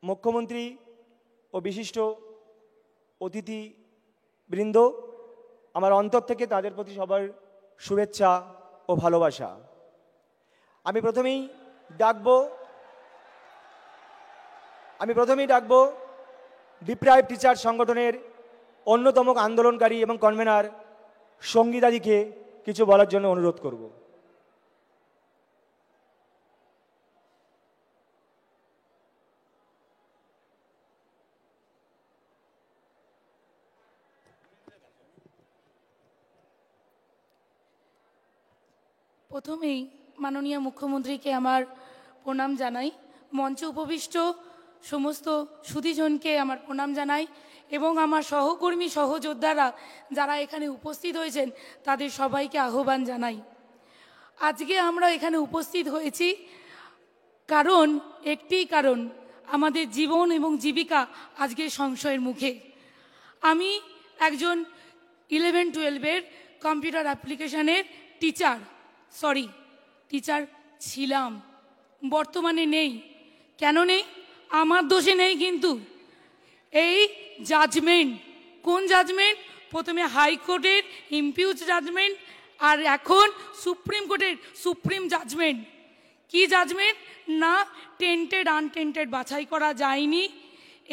মুখ্যমন্ত্রী ও বিশিষ্ট অতিথিবৃন্দ, আমার অন্তর থেকে তাদের প্রতি সবার শুভেচ্ছা ও ভালোবাসা। আমি প্রথমেই ডাকবো ডিপ্রাইভ টিচার সংগঠনের অন্যতম আন্দোলনকারী এবং কনভেনার সঙ্গীতাদিকে কিছু বলার জন্য অনুরোধ করব। প্রথমেই মাননীয় মুখ্যমন্ত্রীকে আমার প্রণাম জানাই, মঞ্চে উপবিষ্ট সমস্ত সুধীজনকে আমার প্রণাম জানাই এবং আমার সহকর্মী সহযোদ্ধারা যারা এখানে উপস্থিত হয়েছেন তাদের সবাইকে আহ্বান জানাই। আজকে আমরা এখানে উপস্থিত হয়েছি একটি কারণ আমাদের জীবন এবং জীবিকা আজকে সংশয়ের মুখে। আমি একজন 11-12 কম্পিউটার অ্যাপ্লিকেশনের টিচার ছিলাম, বর্তমানে নেই। কেন নেই? আমার দোষে নেই, কিন্তু এই জাজমেন্ট, কোন জাজমেন্ট? প্রথমে হাইকোর্টের ইমপিউজ জাজমেন্ট, আর এখন সুপ্রিম কোর্টের সুপ্রিম জাজমেন্ট। কি জাজমেন্ট? না টেন্টেড আনটেন্টেড বাছাই করা যায়নি,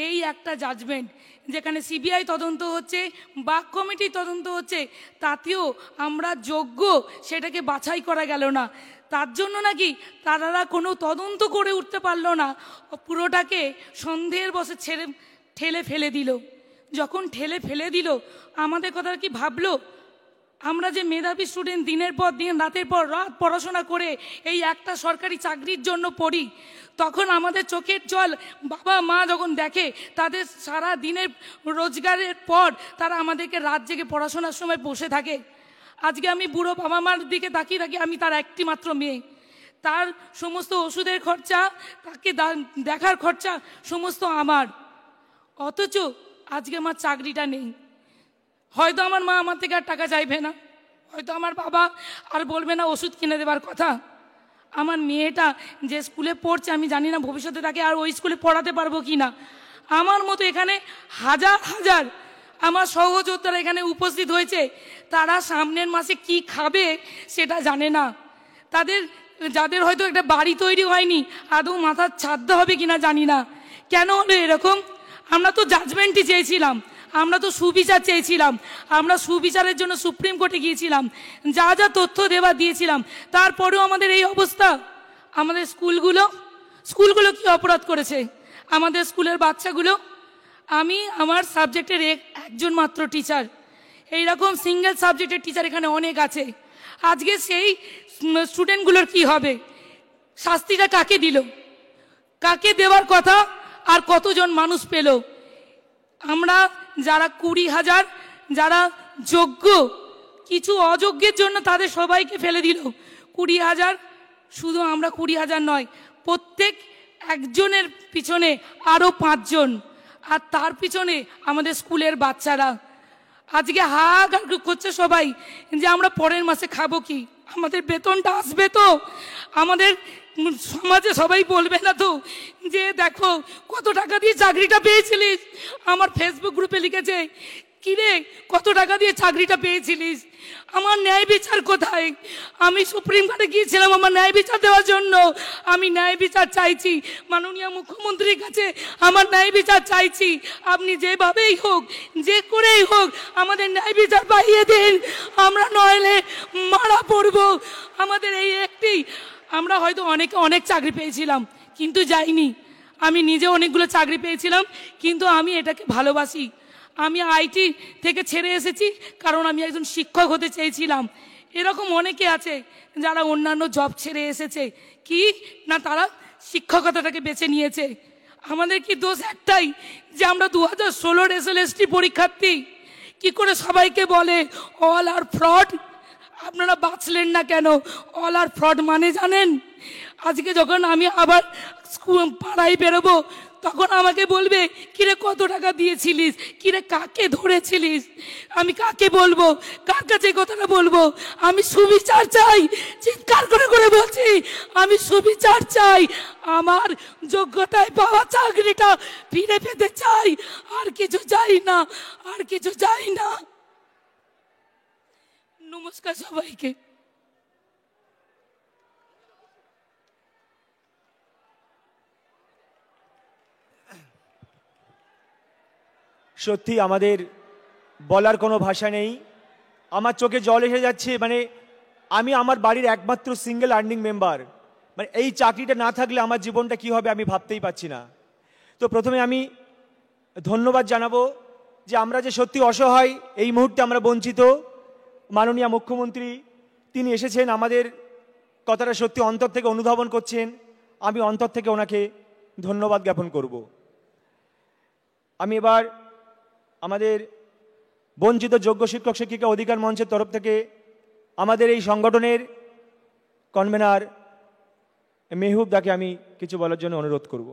এই একটা জাজমেন্ট। যেখানে সিবিআই তদন্ত হচ্ছে, বাক কমিটি তদন্ত হচ্ছে, তাতেও আমরা যোগ্য সেটাকে বাছাই করা গেল না। তার জন্য নাকি তারা কোনো তদন্ত করে উঠতে পারলো না, পুরোটাকে সন্দেহের বশে ঠেলে ফেলে দিল। যখন ঠেলে ফেলে দিল, আমাদের কথা কি ভাবলো? আমরা যে মেধাবী স্টুডেন্ট, দিনের পর দিন রাতের পর রাত পড়াশোনা করে এই একটা সরকারি চাকরির জন্য পড়ি, তখন আমাদের চোখের জল বাবা মা যখন দেখে, তাদের সারা দিনের রোজগারের পর তারা আমাদেরকে রাত জেগে পড়াশোনার সময় বসে থাকে। আজকে আমি বুড়ো বাবা মার দিকে তাকিয়ে থাকি, আমি তার একটি মাত্র মেয়ে। তার সমস্ত ওষুধের খরচা, তাকে দেখার খরচা সমস্ত আমার। অথচ আজকে আমার চাকরিটা নেই। হয়তো আমার মা আমার থেকে আর টাকা চাইবে না, হয়তো আমার বাবা আর বলবে না ওষুধ কিনে দেবার কথা। আমার মেয়েটা যে স্কুলে পড়ছে, আমি জানি না ভবিষ্যতে তাকে আর ওই স্কুলে পড়াতে পারবো কি না। আমার মতো এখানে হাজার হাজার আমার সহযোদ্ধারা এখানে উপস্থিত হয়েছে, তারা সামনের মাসে কি খাবে সেটা জানে না। যাদের হয়তো একটা বাড়ি তৈরি হয়নি, আদৌ মাথার ছাদ হবে কিনা জানি না। কেন হলো এরকম? আমরা তো জাজমেন্টই চেয়েছিলাম, আমরা তো সুবিচার চেয়েছিলাম, আমরা সুবিচারের জন্য সুপ্রিম কোর্টে গিয়েছিলাম, যা যা তথ্য দেওয়া দিয়েছিলাম, তারপরেও আমাদের এই অবস্থা। আমাদের স্কুলগুলো কি অপরাধ করেছে? আমাদের স্কুলের বাচ্চাগুলো, আমি আমার সাবজেক্টের একজন মাত্র টিচার, এইরকম সিঙ্গেল সাবজেক্টের টিচার এখানে অনেক আছে। আজকে সেই স্টুডেন্টগুলোর কি হবে? শাস্তিটা কাকে দিল? কাকে দেওয়ার কথা? আর কতজন মানুষ পেল? আমরা যারা 20,000 যারা যোগ্য, কিছু অযোগ্যের জন্য তাদের সবাইকে ফেলে দিল। 20,000, শুধু আমরা 20,000 নয়, প্রত্যেক একজনের পিছনে আরও 5 জন, আর তার পিছনে আমাদের স্কুলের বাচ্চারা। আজকে হাহাকার করছে সবাই যে আমরা পরের মাসে খাবো কি, আমাদের বেতনটা আসবে তো, আমাদের সমাজে সবাই বলবে না তো যে দেখো কত টাকা দিয়ে চাকরিটা পেয়েছিলিস। আমার ফেসবুক গ্রুপে লিখেছে, কিরে কত টাকা দিয়ে চাকরিটা পেয়েছিলিস, আমার ন্যায় বিচার কোথায়? আমি সুপ্রিম কোর্টে গিয়েছিলাম আমার ন্যায় বিচার দেওয়ার জন্য। আমি ন্যায় বিচার চাইছি মাননীয় মুখ্যমন্ত্রীর কাছে, আমার ন্যায় বিচার চাইছি। আপনি যেভাবেই হোক, যে করেই হোক, আমাদের ন্যায় বিচার পাইয়ে দিন, আমরা নইলে মারা পড়ব। আমাদের এই একটি, আমরা হয়তো অনেক চাকরি পেয়েছিলাম কিন্তু যাইনি। আমি নিজে অনেকগুলো চাকরি পেয়েছিলাম, কিন্তু আমি এটাকে ভালোবাসি। আমি আইটি থেকে ছেড়ে এসেছি কারণ আমি একজন শিক্ষক হতে চেয়েছিলাম। এরকম অনেকে আছে যারা অন্যান্য জব ছেড়ে এসেছে, কি না তারা শিক্ষকতাটাকে বেছে নিয়েছে। আমাদের কি দোষ একটাই যে আমরা 2016 SLST পরীক্ষার্থী। কি করে সবাইকে বলে অল আর ফ্রড? আপনারা বাঁচলেন না কেন? অল আর ফ্রড মানে জানেন? আজকে যখন আমি আবার পাড়ায় বেরোবো, তখন আমাকে বলবে কিরে কত টাকা দিয়েছিলিস, কিরে কাকে ধরেছিলিস, আমি কাকে বলবো, কার কাছে কথাটা বলবো? আমি সুবিচার চাই, চিৎকার করে করে বলছি আমি সুবিচার চাই। আমার যোগ্যতায় পাওয়া চাকরিটা ফিরে পেতে চাই, আর কিছু চাই না, আর কিছু চাই না। নমস্কার সবাইকে। সত্যি আমাদের বলার কোনো ভাষা নেই, আমার চোখে জল এসে যাচ্ছে। মানে আমি আমার বাড়ির একমাত্র সিঙ্গেল আর্নিং মেম্বার, মানে এই চাকরিটা না থাকলে আমার জীবনটা কি হবে আমি ভাবতেই পারছি না। তো প্রথমে আমি ধন্যবাদ জানাবো যে আমরা যে সত্যি অসহায়, এই মুহূর্তে আমরা বঞ্চিত, মাননীয় মুখ্যমন্ত্রী তিনি এসেছেন, আমাদের কথাটা সত্যি অন্তর থেকে অনুধাবন করছেন। আমি অন্তর থেকে ওনাকে ধন্যবাদ জ্ঞাপন করব। আমি এবার আমাদের বঞ্চিত যোগ্য শিক্ষক শিক্ষিকা অধিকার মঞ্চের তরফ থেকে আমাদের এই সংগঠনের কনভেনার মেহবুব দাকে আমি কিছু বলার জন্য অনুরোধ করব।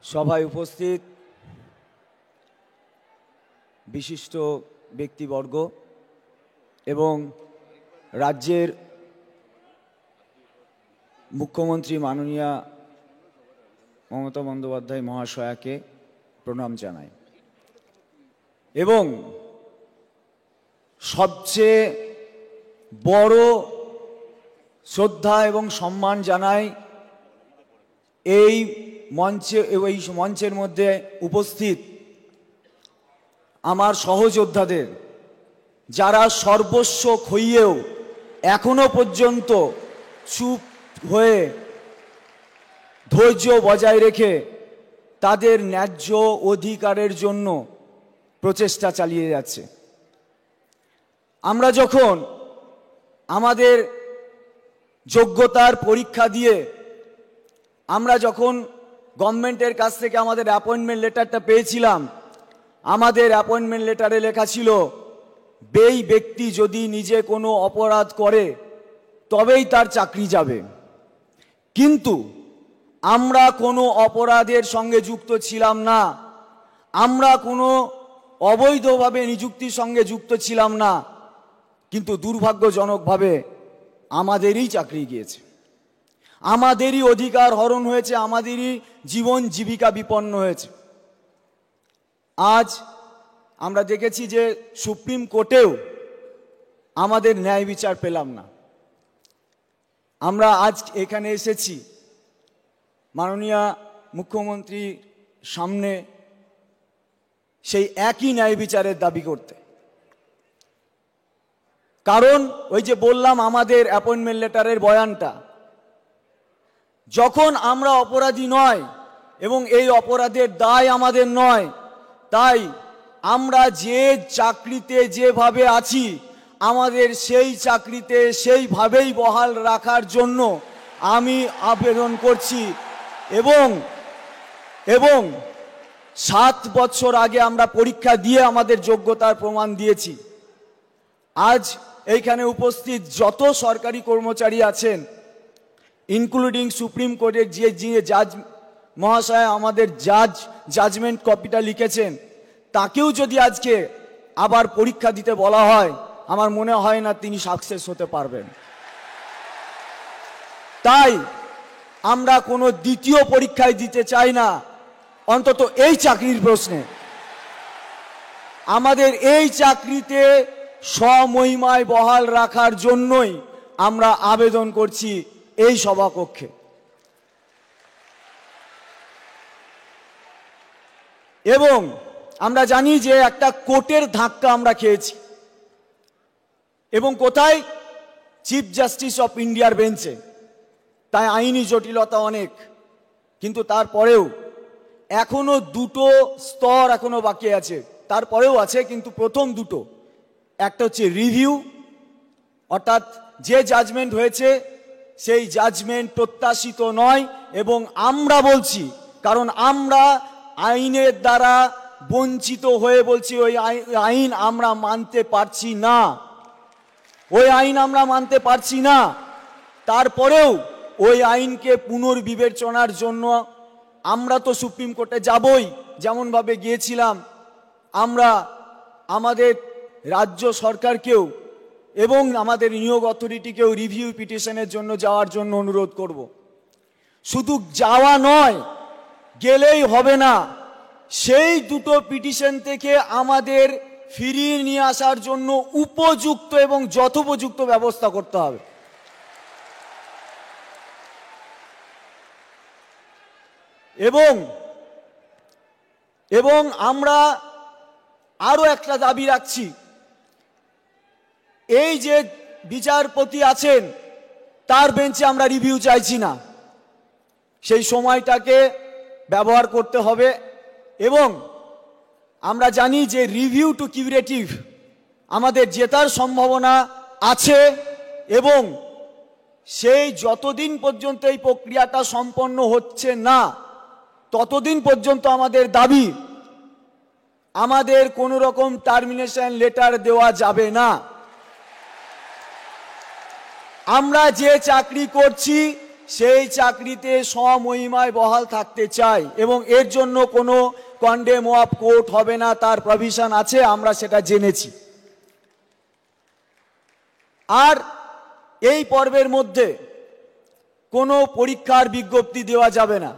সভায় উপস্থিত বিশিষ্ট ব্যক্তিবর্গ এবং রাজ্যের মুখ্যমন্ত্রী মাননীয়া মমতা বন্দ্যোপাধ্যায় মহাশয়াকে প্রণাম জানাই এবং সবচেয়ে বড় শ্রদ্ধা এবং সম্মান জানাই এই মঞ্চের মধ্যে উপস্থিত আমার সহযোদ্ধাদের, যারা সর্বস্ব খইয়েও এখনো পর্যন্ত চুপ হয়ে ধৈর্য বজায় রেখে তাদের ন্যায্য অধিকারের জন্য প্রচেষ্টা চালিয়ে যাচ্ছে। আমরা যখন আমাদের যোগ্যতার পরীক্ষা দিয়ে আমরা যখন গভর্নমেন্টের কাছ থেকে আমাদের অ্যাপয়েন্টমেন্ট লেটারটা পেয়েছিলাম, আমাদের অ্যাপয়েন্টমেন্ট লেটারে লেখা ছিল এই ব্যক্তি যদি নিজে কোনো অপরাধ করে তবেই তার চাকরি যাবে। কিন্তু আমরা কোনো অপরাধের সঙ্গে যুক্ত ছিলাম না, আমরা কোনো অবৈধভাবে নিযুক্তির সঙ্গে যুক্ত ছিলাম না, কিন্তু দুর্ভাগ্যজনকভাবে আমাদেরই চাকরি গিয়েছে, আমাদেরই অধিকার হরণ হয়েছে, আমাদেরই জীবন জীবিকা বিপন্ন হয়েছে। আজ আমরা দেখেছি যে সুপ্রিম কোর্টেও আমাদের ন্যায় বিচার পেলাম না। আমরা আজ এখানে এসেছি মাননীয় মুখ্যমন্ত্রীর সামনে সেই একই ন্যায় বিচারের দাবি করতে। কারণ ওই যে বললাম আমাদের অ্যাপয়েন্টমেন্ট লেটারের বয়ানটা, যখন আমরা অপরাধী নয় এবং এই অপরাধের দায় আমাদের নয়, তাই আমরা যে চাকরিতে যেভাবে আছি আমাদের সেই চাকরিতে সেইভাবেই বহাল রাখার জন্য আমি আবেদন করছি। এবং 7 বছর আগে আমরা পরীক্ষা দিয়ে আমাদের যোগ্যতার প্রমাণ দিয়েছি। আজ এইখানে উপস্থিত যত সরকারি কর্মচারী আছেন, ইনক্লুডিং সুপ্রিম কোর্টের যে জাজ মহাশয় আমাদের জাজমেন্ট কপিটা লিখেছেন, তাকেও যদি আজকে আবার পরীক্ষা দিতে বলা হয়, আমার মনে হয় না তিনি সাকসেস হতে পারবেন। তাই আমরা কোনো দ্বিতীয় পরীক্ষায় দিতে চাই না, অন্তত এই চাকরির প্রশ্নে। আমাদের এই চাকরিতে স্বমহিমায় বহাল রাখার জন্যই আমরা আবেদন করছি এই সভাকক্ষে। এবং আমরা জানি যে একটা কোর্টের ধাক্কা আমরা খেয়েছি, এবং কোথায়? চিফ জাস্টিস অফ ইন্ডিয়ার বেঞ্চে। তাই আইনি জটিলতা অনেক, কিন্তু তারপরেও এখনো 2টো স্তর এখনো বাকি আছে। তারপরেও আছে, কিন্তু প্রথম 2টো, একটা হচ্ছে রিভিউ, অর্থাৎ যে জাজমেন্ট হয়েছে সেই জাজমেন্ট প্রত্যাশিত নয় এবং আমরা বলছি, কারণ আমরা আইনের দ্বারা বঞ্চিত হয়ে বলছি ওই আইন আমরা মানতে পারছি না, ওই আইন আমরা মানতে পারছি না। তারপরেও ওই আইনকে পুনর্বিবেচনার জন্য আমরা তো সুপ্রিম কোর্টে যাবই, যেমনভাবে গিয়েছিলাম আমরা আমাদের রাজ্য সরকারকেও এবং আমাদের নিয়োগ অথরিটিকেও রিভিউ পিটিশনের জন্য যাওয়ার জন্য অনুরোধ করব। শুধু যাওয়া নয়, গেলেই হবে না, সেই দুটো পিটিশন থেকে আমাদের ফিরিয়ে নিয়ে আসার জন্য উপযুক্ত এবং যথোপযুক্ত ব্যবস্থা করতে হবে। এবং আমরা আরো একটা দাবি রাখছি, এই যে বিচারপতি আছেন তার বেঞ্চে আমরা রিভিউ চাইছি না, সেই সময়টাকে ব্যবহার করতে হবে। এবং আমরা জানি যে রিভিউ টু কিউরেটিভ আমাদের জেতার সম্ভাবনা আছে, এবং সেই যতদিন পর্যন্ত এই প্রক্রিয়াটা সম্পন্ন হচ্ছে না ততদিন পর্যন্ত আমাদের দাবি, আমাদের কোনো রকম টার্মিনেশন লেটার দেওয়া যাবে না। আমরা যে চাকরি করছি সেই চাকরিতে স্বমহিমায় বহাল থাকতে চাই, এবং এর জন্য কোনো কন্ডেম অফ কোর্ট হবে না, তার প্রভিশন আছে, আমরা সেটা জেনেছি। আর এই পর্বের মধ্যে কোনো পরীক্ষার বিজ্ঞপ্তি দেওয়া যাবে না,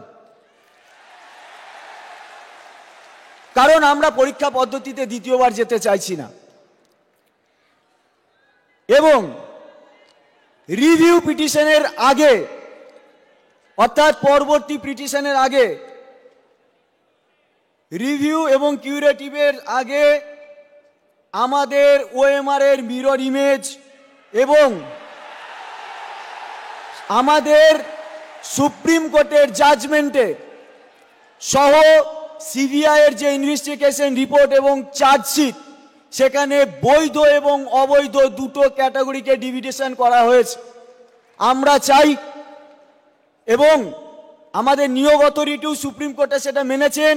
কারণ আমরা পরীক্ষা পদ্ধতিতে দ্বিতীয়বার যেতে চাইছি না। এবং রিভিউ পিটিশনের আগে, অর্থাৎ পরবর্তী পিটিশনের আগে, রিভিউ এবং কিউরেটিভের আগে আমাদের ওএমআর এর মিরর ইমেজ এবং আমাদের সুপ্রিম কোর্টের জাজমেন্টে সহ সিবিআই এর যে ইনভেস্টিগেশন রিপোর্ট এবং চার্জশিট, সেখানে বৈধ এবং অবৈধ দুটো ক্যাটাগরিকে ডিভিডেশন করা হয়েছে। আমরা চাই, এবং আমাদের নিয়োগ অথরিটিও সুপ্রিম কোর্টে সেটা মেনেছেন,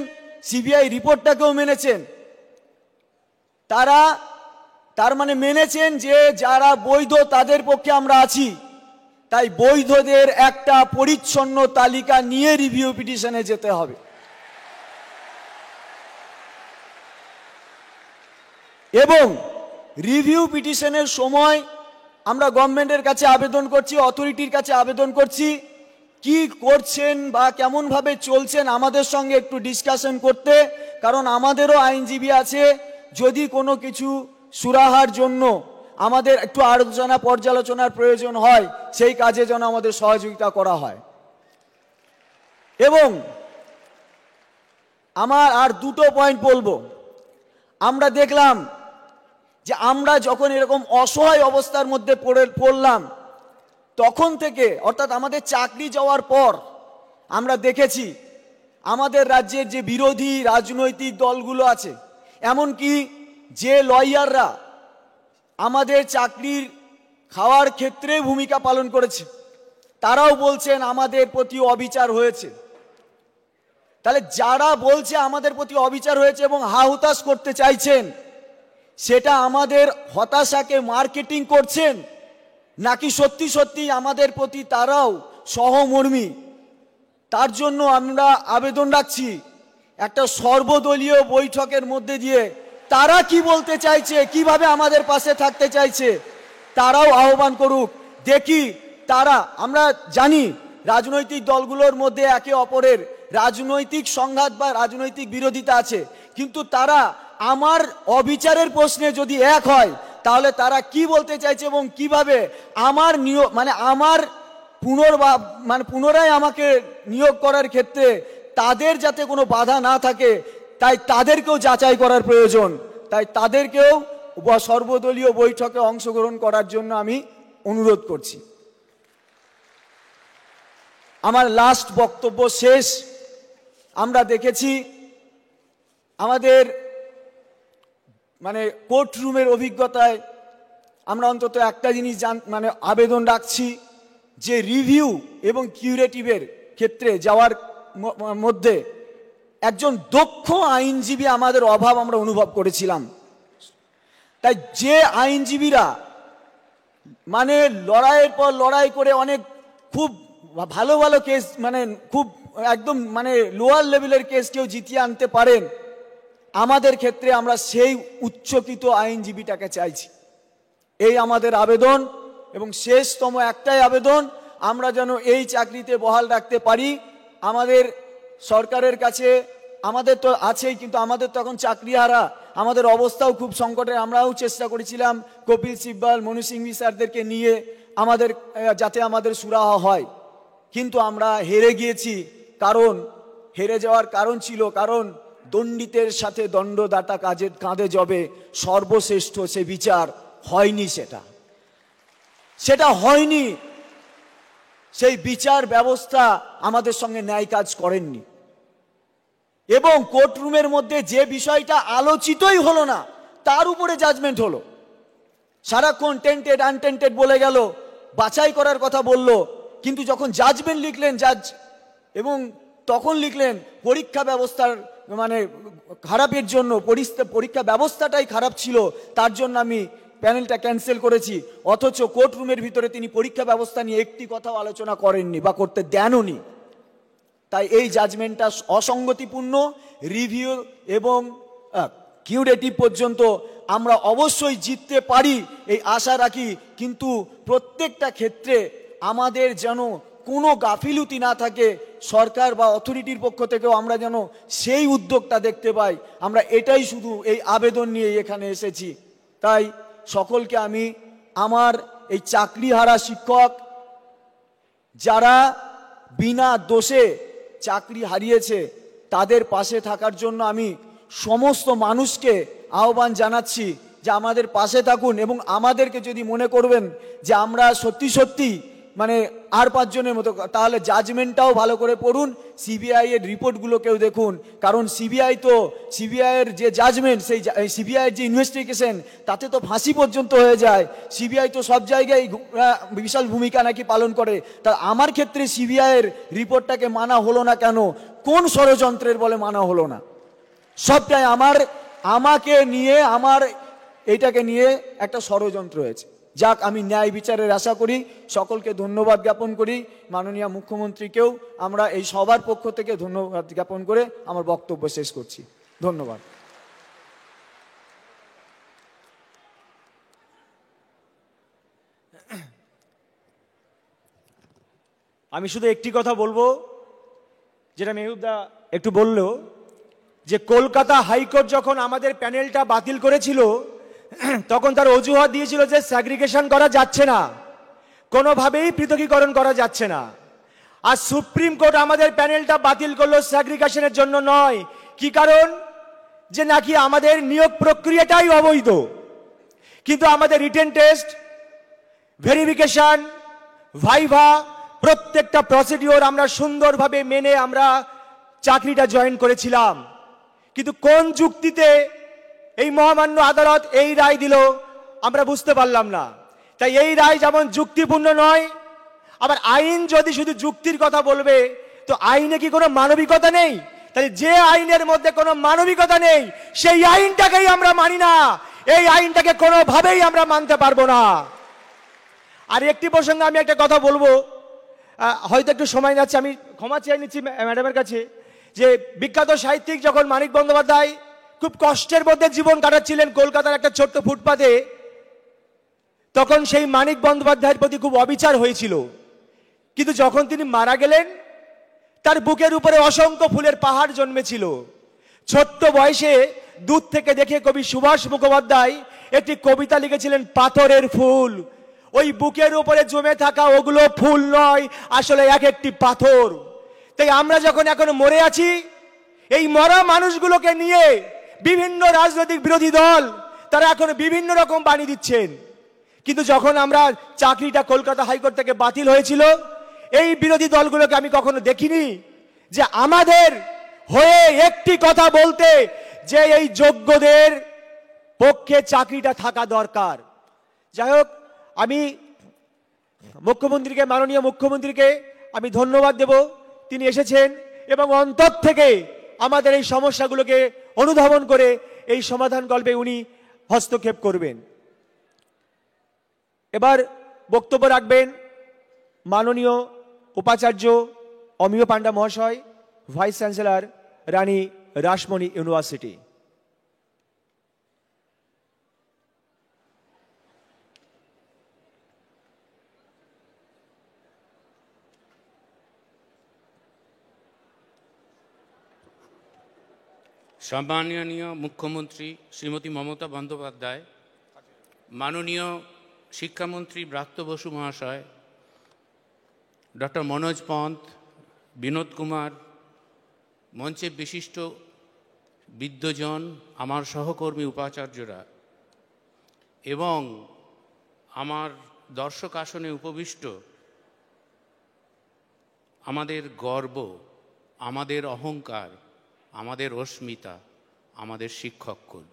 সিবিআই রিপোর্টটাকেও মেনেছেন, তার মানে মেনেছেন যে যারা বৈধ তাদের পক্ষে আমরা আছি, তাই বৈধদের একটা পরিচ্ছন্ন তালিকা নিয়ে রিভিউ পিটিশনে যেতে হবে। এবং রিভিউ পিটিশনের সময় আমরা গভর্নমেন্টের কাছে আবেদন করছি, অথরিটির কাছে আবেদন করছি, কি করছেন বা কেমনভাবে চলছেন আমাদের সঙ্গে একটু ডিসকাশন করতে, কারণ আমাদেরও আইনজীবী আছে, যদি কোনো কিছু সুরাহার জন্য আমাদের একটু আলোচনা পর্যালোচনার প্রয়োজন হয়, সেই কাজে যেন আমাদের সহযোগিতা করা হয়। এবং আমার আর দুটো পয়েন্ট বলবো। আমরা দেখলাম যে আমরা যখন এরকম অসহায় অবস্থার মধ্যে পড়লাম, তখন থেকে, অর্থাৎ আমাদের চাকরি যাওয়ার পর আমরা দেখেছি আমাদের রাজ্যের যে বিরোধী রাজনৈতিক দলগুলো আছে, এমনকি যে লয়াররা আমাদের চাকরির খাওয়ার ক্ষেত্রে ভূমিকা পালন করেছে, তারাও বলছেন আমাদের প্রতি অবিচার হয়েছে। তাহলে যারা বলছে আমাদের প্রতি অবিচার হয়েছে এবং হাহুতাশ করতে চাইছেন, সেটা আমাদের হতাশাকে মার্কেটিং করছেন, নাকি সত্যি সত্যি আমাদের প্রতি তারাও সহমর্মী? তার জন্য আমরা আবেদন রাখছি, একটা সর্বদলীয় বৈঠকের মধ্যে দিয়ে তারা কি বলতে চাইছে, কিভাবে আমাদের পাশে থাকতে চাইছে, তারাও আহ্বান করুক। দেখি তারা, আমরা জানি রাজনৈতিক দলগুলোর মধ্যে একে অপরের রাজনৈতিক সংঘাত বা রাজনৈতিক বিরোধিতা আছে, কিন্তু তারা আমার অবিচারের প্রশ্নে যদি এক হয়, তাহলে তারা কি বলতে চাইছে এবং কিভাবে আমার নিয়োগ, মানে আমার পুনরায় আমাকে নিয়োগ করার ক্ষেত্রে তাদের যাতে কোনো বাধা না থাকে, তাই তাদেরকেও যাচাই করার প্রয়োজন। তাই তাদেরকেও সর্বদলীয় বৈঠকে অংশগ্রহণ করার জন্য আমি অনুরোধ করছি। আমার লাস্ট বক্তব্য শেষ। আমরা দেখেছি আমাদের কোর্ট রুমের অভিজ্ঞতায় আমরা অন্তত একটা জিনিস আবেদন রাখছি, যে রিভিউ এবং কিউরেটিভের ক্ষেত্রে যাওয়ার মধ্যে একজন দক্ষ আইনজীবী আমাদের অভাব আমরা অনুভব করেছিলাম। তাই যে আইনজীবীরা মানে লড়াইয়ের পর লড়াই করে অনেক খুব ভালো ভালো কেস, মানে খুব একদম মানে লোয়ার লেভেলের কেস কেউ জিতিয়ে আনতে পারেন, আমাদের ক্ষেত্রে আমরা সেই উচ্চকিত আইনজীবীটাকে চাইছি। এই আমাদের আবেদন, এবং শেষতম একটাই আবেদন, আমরা যেন এই চাকরিতে বহাল রাখতে পারি। আমাদের সরকারের কাছে, আমাদের তো আছেই, কিন্তু আমাদের তো এখন চাকরিহারা, আমাদের অবস্থাও খুব সংকটে। আমরাও চেষ্টা করেছিলাম কপিল সিব্বল, মনু সিংভি স্যারদেরকে নিয়ে আমাদের যাতে আমাদের সুরাহা হয়, কিন্তু আমরা হেরে গিয়েছি। কারণ হেরে যাওয়ার কারণ ছিল, কারণ দণ্ডিতের সাথে দণ্ডদাতা কাঁধে জবে, সর্বশ্রেষ্ঠ সে বিচার হয়নি, সেটা হয়নি। সেই বিচার ব্যবস্থা আমাদের সঙ্গে ন্যায় কাজ করেননি, এবং কোর্টরুমের মধ্যে যে বিষয়টা আলোচিতই হলো না তার উপরে জাজমেন্ট হলো। সারাক্ষণ টেন্টেড আনটেন্টেড বলে গেল, বাছাই করার কথা বলল, কিন্তু যখন জাজমেন্ট লিখলেন জাজ, এবং তখন লিখলেন পরীক্ষা ব্যবস্থার মানে খারাপের জন্য, পরীক্ষা ব্যবস্থাটাই খারাপ ছিল, তার জন্য আমি প্যানেলটা ক্যান্সেল করেছি। অথচ কোর্টরুমের ভিতরে তিনি পরীক্ষা ব্যবস্থা নিয়ে একটি কথাও আলোচনা করেননি বা করতে দেনওনি। তাই এই জাজমেন্টটা অসঙ্গতিপূর্ণ। রিভিউ এবং কিউরেটিভ পর্যন্ত আমরা অবশ্যই জিততে পারি এই আশা রাখি, কিন্তু প্রত্যেকটা ক্ষেত্রে আমাদের যেন কোনো গাফিলতি না থাকে, সরকার বা অথরিটির পক্ষ থেকেও আমরা যেন সেই উদ্যোগটা দেখতে পাই। আমরা এটাই শুধু এই আবেদন নিয়ে এখানে এসেছি। তাই সকলকে আমি আমার এই চাকরিহারা শিক্ষক, যারা বিনা দোষে চাকরি হারিয়েছে, তাদের পাশে থাকার জন্য আমি সমস্ত মানুষকে আহ্বান জানাচ্ছি যে আমাদের পাশে থাকুন, এবং আমাদেরকে যদি মনে করবেন যে আমরা সত্যি সত্যি মানে আর 5 জনের মতো, তাহলে জাজমেন্টটাও ভালো করে পড়ুন, সিবিআই এর রিপোর্টগুলোকেও দেখুন। কারণ সিবিআইয়ের যে জাজমেন্ট, সেই সিবিআইয়ের যে ইনভেস্টিগেশন, তাতে তো ফাঁসি পর্যন্ত হয়ে যায়। সিবিআই তো সব জায়গায় বিশাল ভূমিকা নাকি পালন করে। তা আমার ক্ষেত্রে সিবিআইয়ের রিপোর্টটাকে মানা হলো না কেন? কোন ষড়যন্ত্রের বলে মানা হলো না? সবটাই আমাকে নিয়ে, আমার এইটাকে নিয়ে একটা ষড়যন্ত্র হয়েছে। যাক, আমি ন্যায় বিচারের আশা করি। সকলকে ধন্যবাদ জ্ঞাপন করি। মাননীয় মুখ্যমন্ত্রীকেও আমরা এই সবার পক্ষ থেকে ধন্যবাদ জ্ঞাপন করে আমার বক্তব্য শেষ করছি। ধন্যবাদ। আমি শুধু একটি কথা বলবো, যেটা মেহবুবদা একটু বলল, যে কলকাতা হাইকোর্ট যখন আমাদের প্যানেলটা বাতিল করেছিল, তখন তার অজুহাত দিয়েছিল যে স্যাগ্রিগেশন করা যাচ্ছে না, কোনোভাবেই পৃথকীকরণ করা যাচ্ছে না। আর সুপ্রিম কোর্ট আমাদের প্যানেলটা বাতিল করলো স্যাগ্রিগেশনের জন্য নয়। কি কারণ? যে নাকি আমাদের নিয়োগ প্রক্রিয়াটাই অবৈধ। কিন্তু আমাদের রিটেন টেস্ট, ভেরিফিকেশন, ভাইভা, প্রত্যেকটা প্রসিডিওর আমরা সুন্দরভাবে মেনে আমরা চাকরিটা জয়েন করেছিলাম। কিন্তু কোন যুক্তিতে এই মহামান্য আদালত এই রায় দিল আমরা বুঝতে পারলাম না। তাই এই রায় যেমন যুক্তিপূর্ণ নয়, আবার আইন যদি শুধু যুক্তির কথা বলবে, তো আইনে কি কোনো মানবিকতা নেই? তাহলে যে আইনের মধ্যে কোনো মানবিকতা নেই, সেই আইনটাকেই আমরা মানি না। এই আইনটাকে কোনোভাবেই আমরা মানতে পারবো না। আর একটি প্রসঙ্গে আমি একটা কথা বলবো, হয়তো একটু সময় যাচ্ছে, আমি ক্ষমা চেয়ে নিচ্ছি ম্যাডামের কাছে, যে বিখ্যাত সাহিত্যিক যখন মানিক বন্দ্যোপাধ্যায় খুব কষ্টের মধ্যে জীবন কাটাচ্ছিলেন কলকাতার একটা ছোট্ট ফুটপাতে, তখন সেই মানিক বন্দ্যোপাধ্যায়ের প্রতি খুব অবিচার হয়েছিল। কিন্তু যখন তিনি মারা গেলেন, তার বুকের উপরে অসংখ্য ফুলের পাহাড় জন্মেছিল। ছোট্ট বয়সে দূর থেকে দেখে কবি সুভাষ মুখোপাধ্যায় একটি কবিতা লিখেছিলেন, পাথরের ফুল। ওই বুকের উপরে জমে থাকা ওগুলো ফুল নয়, আসলে এক একটি পাথর। তাই আমরা যখন এখন মরে আছি, এই মরা মানুষগুলোকে নিয়ে বিভিন্ন রাজনৈতিক বিরোধী দল তারা এখন বিভিন্ন রকম বাণী দিচ্ছেন। কিন্তু যখন আমরা চাকরিটা কলকাতা হাইকোর্ট থেকে বাতিল হয়েছিল, এই বিরোধী দলগুলোকে আমি কখনো দেখিনি যে আমাদের হয়ে একটি কথা বলতে, যে এই যোগ্যদের পক্ষে চাকরিটা থাকা দরকার। যাই হোক, আমি মুখ্যমন্ত্রীকে, মাননীয় মুখ্যমন্ত্রীকে আমি ধন্যবাদ দেব। তিনি এসেছেন এবং অন্তর থেকে আমাদের এই সমস্যাগুলোকে অনুধাবন করে এই সমাধান কল্পে উনি হস্তক্ষেপ করবেন। এবার বক্তব্য রাখবেন মাননীয় উপাচার্য অমিয় পান্ডা মহাশয়, ভাইস চ্যান্সেলর রানী রাসমণি ইউনিভার্সিটি। সম্মাননীয় মুখ্যমন্ত্রী শ্রীমতী মমতা বন্দ্যোপাধ্যায়, মাননীয় শিক্ষামন্ত্রী ব্রাত্য বসু মহাশয়, ডক্টর মনোজ পন্থ, বিনোদ কুমার, মঞ্চে বিশিষ্ট বিদ্বজন, আমার সহকর্মী উপাচার্যরা এবং আমার দর্শক আসনে উপবিষ্ট আমাদের গর্ব, আমাদের অহংকার, আমাদের অস্মিতা, আমাদের শিক্ষককুল,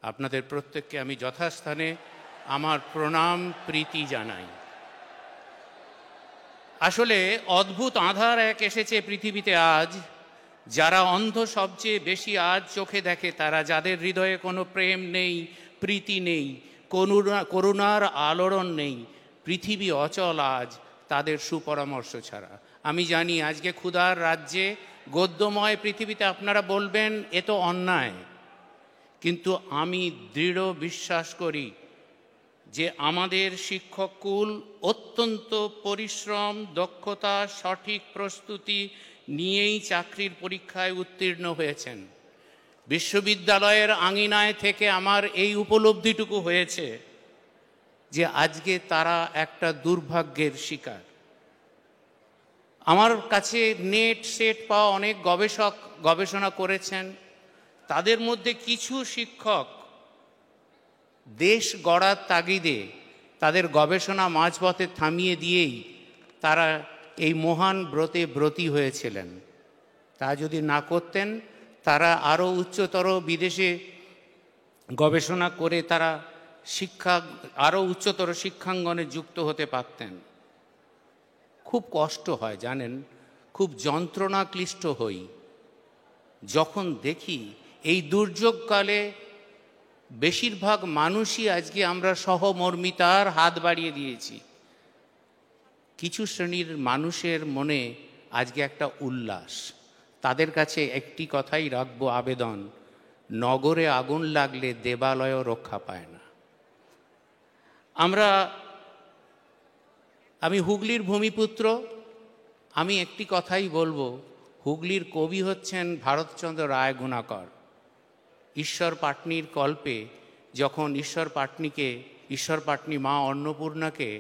আপনাদের প্রত্যেককে আমি যথাস্থানে আমার প্রণাম প্রীতি জানাই। আসলে অদ্ভুত আঁধার এক এসেছে পৃথিবীতে আজ। যারা অন্ধ সবচেয়ে বেশি আজ চোখে দেখে, তারা যাদের হৃদয়ে কোনো প্রেম নেই, প্রীতি নেই, করুণার আলোড়ন নেই, পৃথিবী অচল আজ তাদের সুপরামর্শ ছাড়া। আমি জানি আজকে ক্ষুধার রাজ্যে গদ্যময় পৃথিবীতে আপনারা বলবেন এ তো অন্যায়, কিন্তু আমি দৃঢ় বিশ্বাস করি যে আমাদের শিক্ষককুল অত্যন্ত পরিশ্রম, দক্ষতা, সঠিক প্রস্তুতি নিয়েই চাকরির পরীক্ষায় উত্তীর্ণ হয়েছেন। বিশ্ববিদ্যালয়ের আঙিনায় থেকে আমার এই উপলব্ধিটুকু হয়েছে যে আজকে তারা একটা দুর্ভাগ্যের শিকার। আমার কাছে নেট সেট পাওয়া অনেক গবেষক গবেষণা করেছেন, তাদের মধ্যে কিছু শিক্ষক দেশ গড়ার তাগিদে তাদের গবেষণা মাঝপথে থামিয়ে দিয়েই তারা এই মহান ব্রতে ব্রতী হয়েছিলেন। তা যদি না করতেন, তারা আরও উচ্চতর বিদেশে গবেষণা করে তারা আরও উচ্চতর শিক্ষাঙ্গনে যুক্ত হতে পারতেন। খুব কষ্ট হয় জানেন, খুব যন্ত্রণা ক্লিষ্ট হই যখন দেখি এই দুর্যোগকালে বেশিরভাগ মানুষই আজকে আমরা সহমর্মিতার হাত বাড়িয়ে দিয়েছি। কিছু শ্রেণীর মানুষের মনে আজকে একটা উল্লাস। তাদের কাছে একটি কথাই রাখবো আবেদন, নগরে আগুন লাগলে দেবালয়ও রক্ষা পায় না। আমি হুগলির ভূমিপুত্র, আমি একটি কথাই বলবো, হুগলির কবি হচ্ছেন ভারতচন্দ্র রায় গুণাকর। ঈশ্বর পাটনির কল্পে যখন ঈশ্বর পাটনি মা অন্নপূর্ণাকে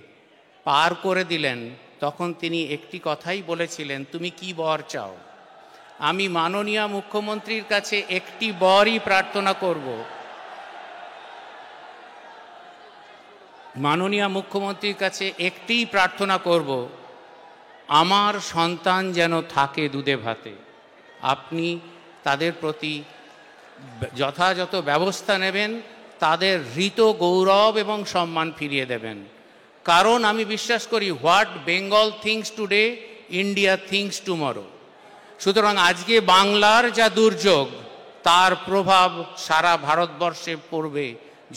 পার করে দিলেন, তখন তিনি একটি কথাই বলেছিলেন, তুমি কি বর চাও? আমি মাননীয় মুখ্যমন্ত্রীর কাছে একটি বরই প্রার্থনা করব, মাননীয় মুখ্যমন্ত্রীর কাছে একটিই প্রার্থনা করব, আমার সন্তান যেন থাকে দুধে ভাতে। আপনি তাদের প্রতি যথাযথ ব্যবস্থা নেবেন, তাদের হৃত গৌরব এবং সম্মান ফিরিয়ে দেবেন। কারণ আমি বিশ্বাস করি, what Bengal things today, India things tomorrow. সুতরাং আজকে বাংলার যা দুর্যোগ, তার প্রভাব সারা ভারতবর্ষে পড়বে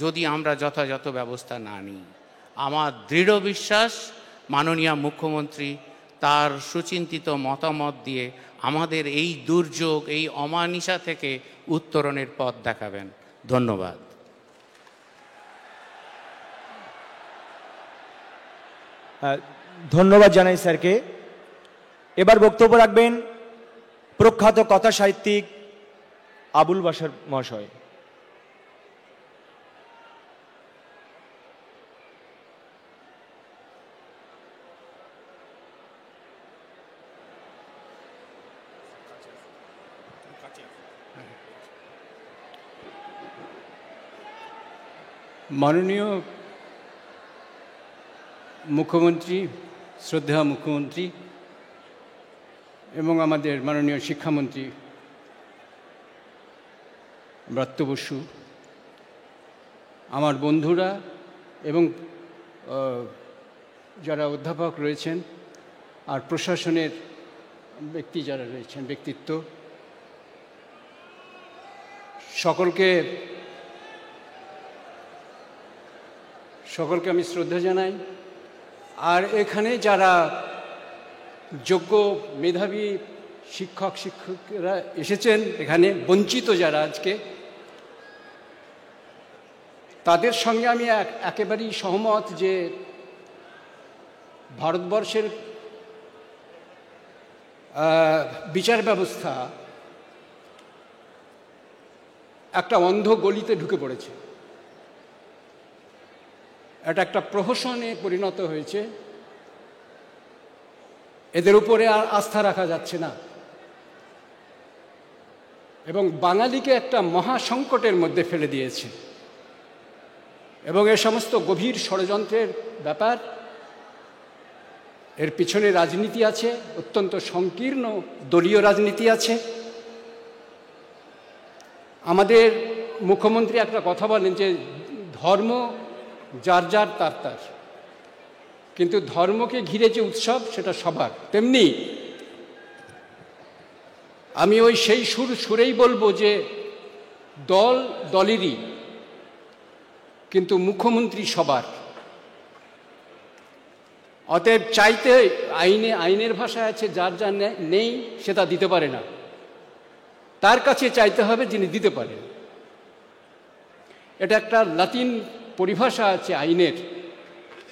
যদি আমরা যথাযথ ব্যবস্থা না নিই। আমার দৃঢ় বিশ্বাস মাননীয় মুখ্যমন্ত্রী তার সুচিন্তিত মতামত দিয়ে আমাদের এই দুর্যোগ, এই অমানিসা থেকে উত্তরণের পথ দেখাবেন। ধন্যবাদ। ধন্যবাদ জানাই স্যারকে। এবার বক্তব্য রাখবেন প্রখ্যাত কথা সাহিত্যিক আবুল বাশার মহাশয়। মাননীয় মুখ্যমন্ত্রী, শ্রদ্ধা মুখ্যমন্ত্রী এবং আমাদের মাননীয় শিক্ষামন্ত্রী ব্রাত্য বসু, আমার বন্ধুরা এবং যারা অধ্যাপক রয়েছেন আর প্রশাসনের ব্যক্তি যারা রয়েছেন, ব্যক্তিত্ব, সকলকে আমি শ্রদ্ধা জানাই। আর এখানে যারা যোগ্য মেধাবী শিক্ষকরা এসেছেন, এখানে বঞ্চিত যারা আজকে, তাদের সঙ্গে আমি একেবারেই সহমত যে ভারতবর্ষের বিচার ব্যবস্থা একটা অন্ধ গলিতে ঢুকে পড়েছে। এটা একটা প্রহসনে পরিণত হয়েছে। এদের উপরে আর আস্থা রাখা যাচ্ছে না এবং বাঙালিকে একটা মহা সংকটের মধ্যে ফেলে দিয়েছে। এবং এ সমস্ত গভীর ষড়যন্ত্রের ব্যাপার, এর পিছনে রাজনীতি আছে, অত্যন্ত সংকীর্ণ দলীয় রাজনীতি আছে। আমাদের মুখ্যমন্ত্রী একটা কথা বলেন যে ধর্ম যার যার তার তার, কিন্তু ধর্মকে ঘিরে যে উৎসব সেটা সবার। তেমনি আমি ওই সেই সুরেই বলবো যে দল দলেরই, কিন্তু মুখ্যমন্ত্রী সবার। অতএব চাইতে আইনের ভাষায় আছে যার যা নেই সেটা দিতে পারে না, তার কাছে চাইতে হবে যিনি দিতে পারেন। এটা একটা লাতিন পরিভাষা আছে আইনের,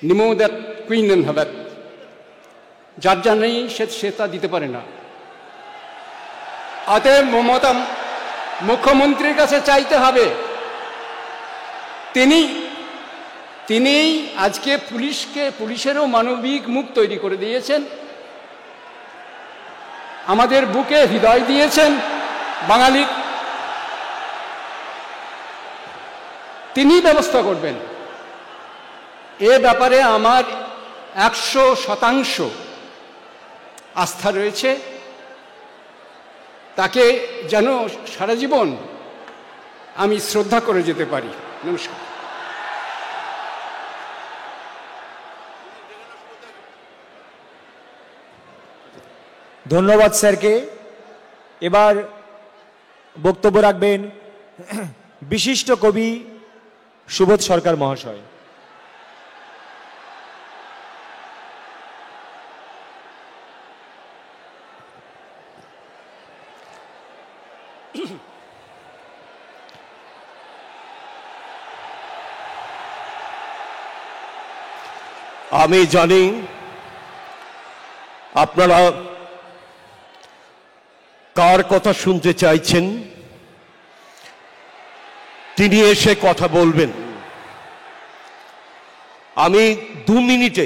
নিমোদাত কুইনেন হাবাত, যার যা নেই সে তা দিতে পারে না। অতএব মুখ্যমন্ত্রীর কাছে চাইতে হবে। তিনি আজকে পুলিশেরও মানবিক মুখ তৈরি করে দিয়েছেন, আমাদের বুকে হৃদয় দিয়েছেন বাঙালির। তিনি ব্যবস্থা করবেন। এ ব্যাপারে আমার 100% আস্থা রয়েছে। তাকে যেন সারা জীবন আমি শ্রদ্ধা করে যেতে পারি। নমস্কার। ধন্যবাদ স্যারকে। এবার বক্তব্য রাখবেন বিশিষ্ট কবি সুবোধ সরকার মহাশয়। আমি জানি আপনারা কার কথা শুনতে চাইছেন, তিনি এসে কথা বলবেন। আমি 2 মিনিটে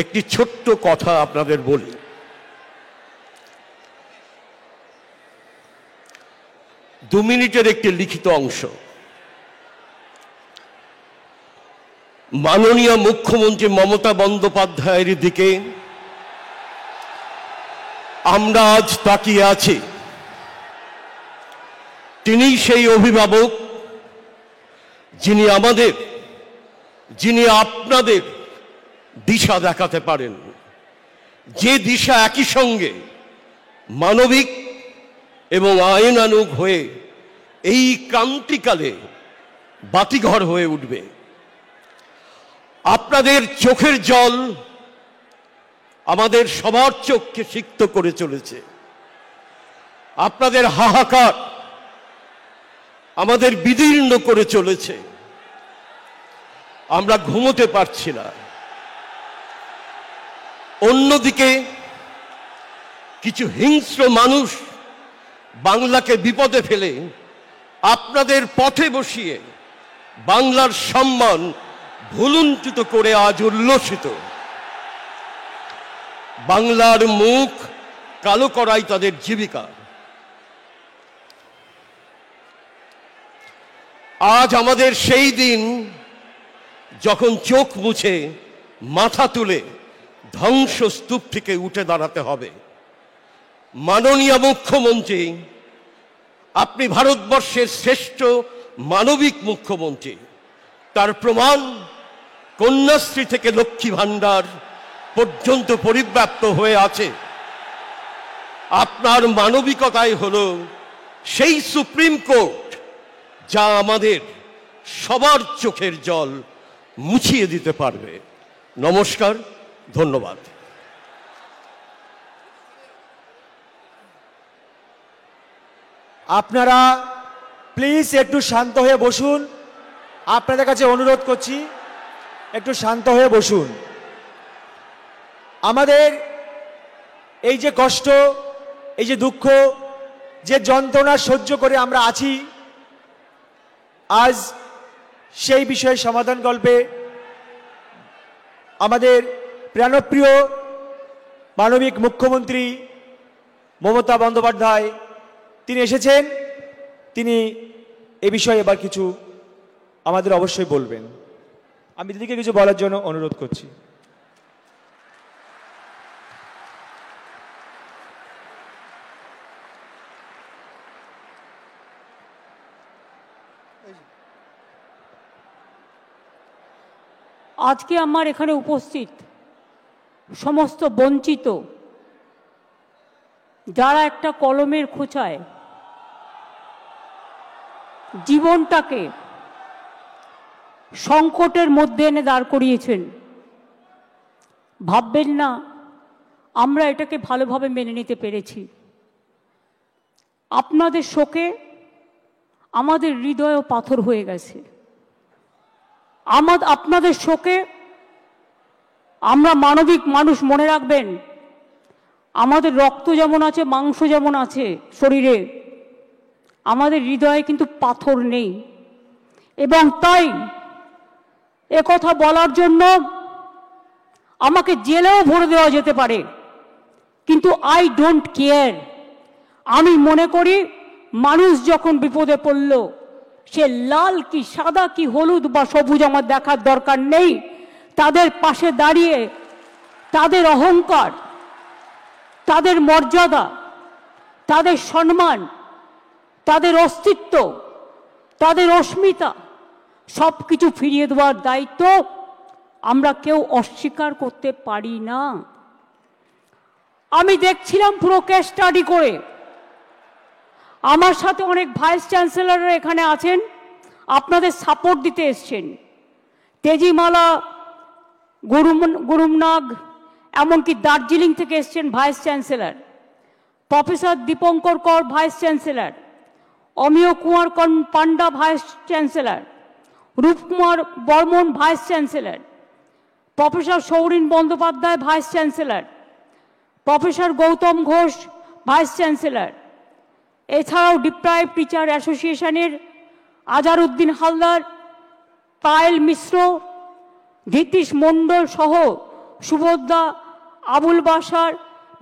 একটি ছোট্ট কথা আপনাদের বলি। দু মিনিটের একটি লিখিত অংশ। মাননীয় মুখ্যমন্ত্রী মমতা বন্দ্যোপাধ্যায়ের দিকে আমরা আজ তাকিয়ে আছি। তিনি সেই অভিভাবক যিনি আপনাদের দিশা দেখাতে পারেন, যে দিশা একই সঙ্গে মানবিক এবং আইনানুগ হয়ে এই ক্রান্তিকালে বাতিঘর হয়ে উঠবে। আপনাদের চোখের জল আমাদের সবার চোখকে সিক্ত করে চলেছে। আপনাদের হাহাকার আমাদের বিদীর্ণ করে চলেছে। আমরা ঘুমোতে পারছি না। অন্যদিকে কিছু হিংস্র মানুষ বাংলাকে বিপদে ফেলে আপনাদের পথে বসিয়ে বাংলার সম্মান ভুলুণ্ঠিত করে আজ উল্লসিত। বাংলার মুখ কালো করাই তাদের জীবিকা। আজ আমাদের সেই দিন যখন চোখ মুছে মাথা তুলে ধ্বংসস্তূপ থেকে উঠে দাঁড়াতে হবে। মাননীয় মুখ্যমন্ত্রী, আপনি ভারতবর্ষের শ্রেষ্ঠ মানবিক মুখ্যমন্ত্রী। তার প্রমাণ কন্যাশ্রী থেকে লক্ষ্মী ভাণ্ডার, পর্যন্ত পরিব্যাপ্ত হয়ে আছে। আপনার মানবিকতাই হলো সেই সুপ্রিম কোর্ট যা আমাদের সবার চোখের জল মুছিয়ে দিতে পারবে। নমস্কার, ধন্যবাদ। আপনারা প্লিজ একটু শান্ত হয়ে বসুন। আপনাদের কাছে অনুরোধ করছি, একটু শান্ত হয়ে বসুন। আমাদের এই যে কষ্ট, এই যে দুঃখ, যে যন্ত্রণা সহ্য করে আমরা আছি, আজ সেই বিষয়ে সমাধান গল্পে আমাদের প্রাণপ্রিয় মানবিক মুখ্যমন্ত্রী মমতা বন্দ্যোপাধ্যায় তিনি এসেছেন। তিনি এ বিষয়ে এবার কিছু আমাদের অবশ্যই বলবেন। আমি দিদিকে কিছু বলার জন্য অনুরোধ করছি। আজকে আমার এখানে উপস্থিত সমস্ত বঞ্চিত, যারা একটা কলমের খোঁচায় জীবনটাকে সংকটের মধ্যে এনে দাঁড় করিয়েছেন, ভাববেন না আমরা এটাকে ভালোভাবে মেনে নিতে পেরেছি। আপনাদের শোকে আমাদের হৃদয়ও পাথর হয়ে গেছে। আপনাদের শোকে আমরা মানবিক মানুষ, মনে রাখবেন আমাদের রক্ত যেমন আছে, মাংস যেমন আছে শরীরে, আমাদের হৃদয়ে কিন্তু পাথর নেই। এবং তাই একথা বলার জন্য আমাকে জেলেও ভরে দেওয়া যেতে পারে, কিন্তু আই ডোন্ট কেয়ার। আমি মনে করি মানুষ যখন বিপদে পড়ল, সে লাল কি সাদা কি হলুদ বা সবুজ আমার দেখার দরকার নেই। তাদের পাশে দাঁড়িয়ে তাদের অহংকার, তাদের মর্যাদা, তাদের সম্মান, তাদের অস্তিত্ব, তাদের অস্মিতা সব কিছু ফিরিয়ে দেওয়ার দায়িত্ব আমরা কেউ অস্বীকার করতে পারি না। আমি দেখছিলাম পুরো কেস স্টাডি করে। আমার সাথে অনেক ভাইস চ্যান্সেলররা এখানে আছেন, আপনাদের সাপোর্ট দিতে এসছেন। তেজিমালা, গুরুমনাগ, এমনকি দার্জিলিং থেকে এসছেন vice chancellor, professor Dipankar Kar vice chancellor, Amiya Kumar Panda vice chancellor, Rupkumar Barman vice chancellor, professor Saurin Bandyopadhyay vice chancellor, professor Gautam Ghosh vice chancellor, এছাড়াও ডিপ্রাইভ টিচার অ্যাসোসিয়েশনের আজারউদ্দিন হালদার, পায়েল মিশ্র, ধীতিশ মণ্ডল সহ সুভদ্রা, আবুল বাসার,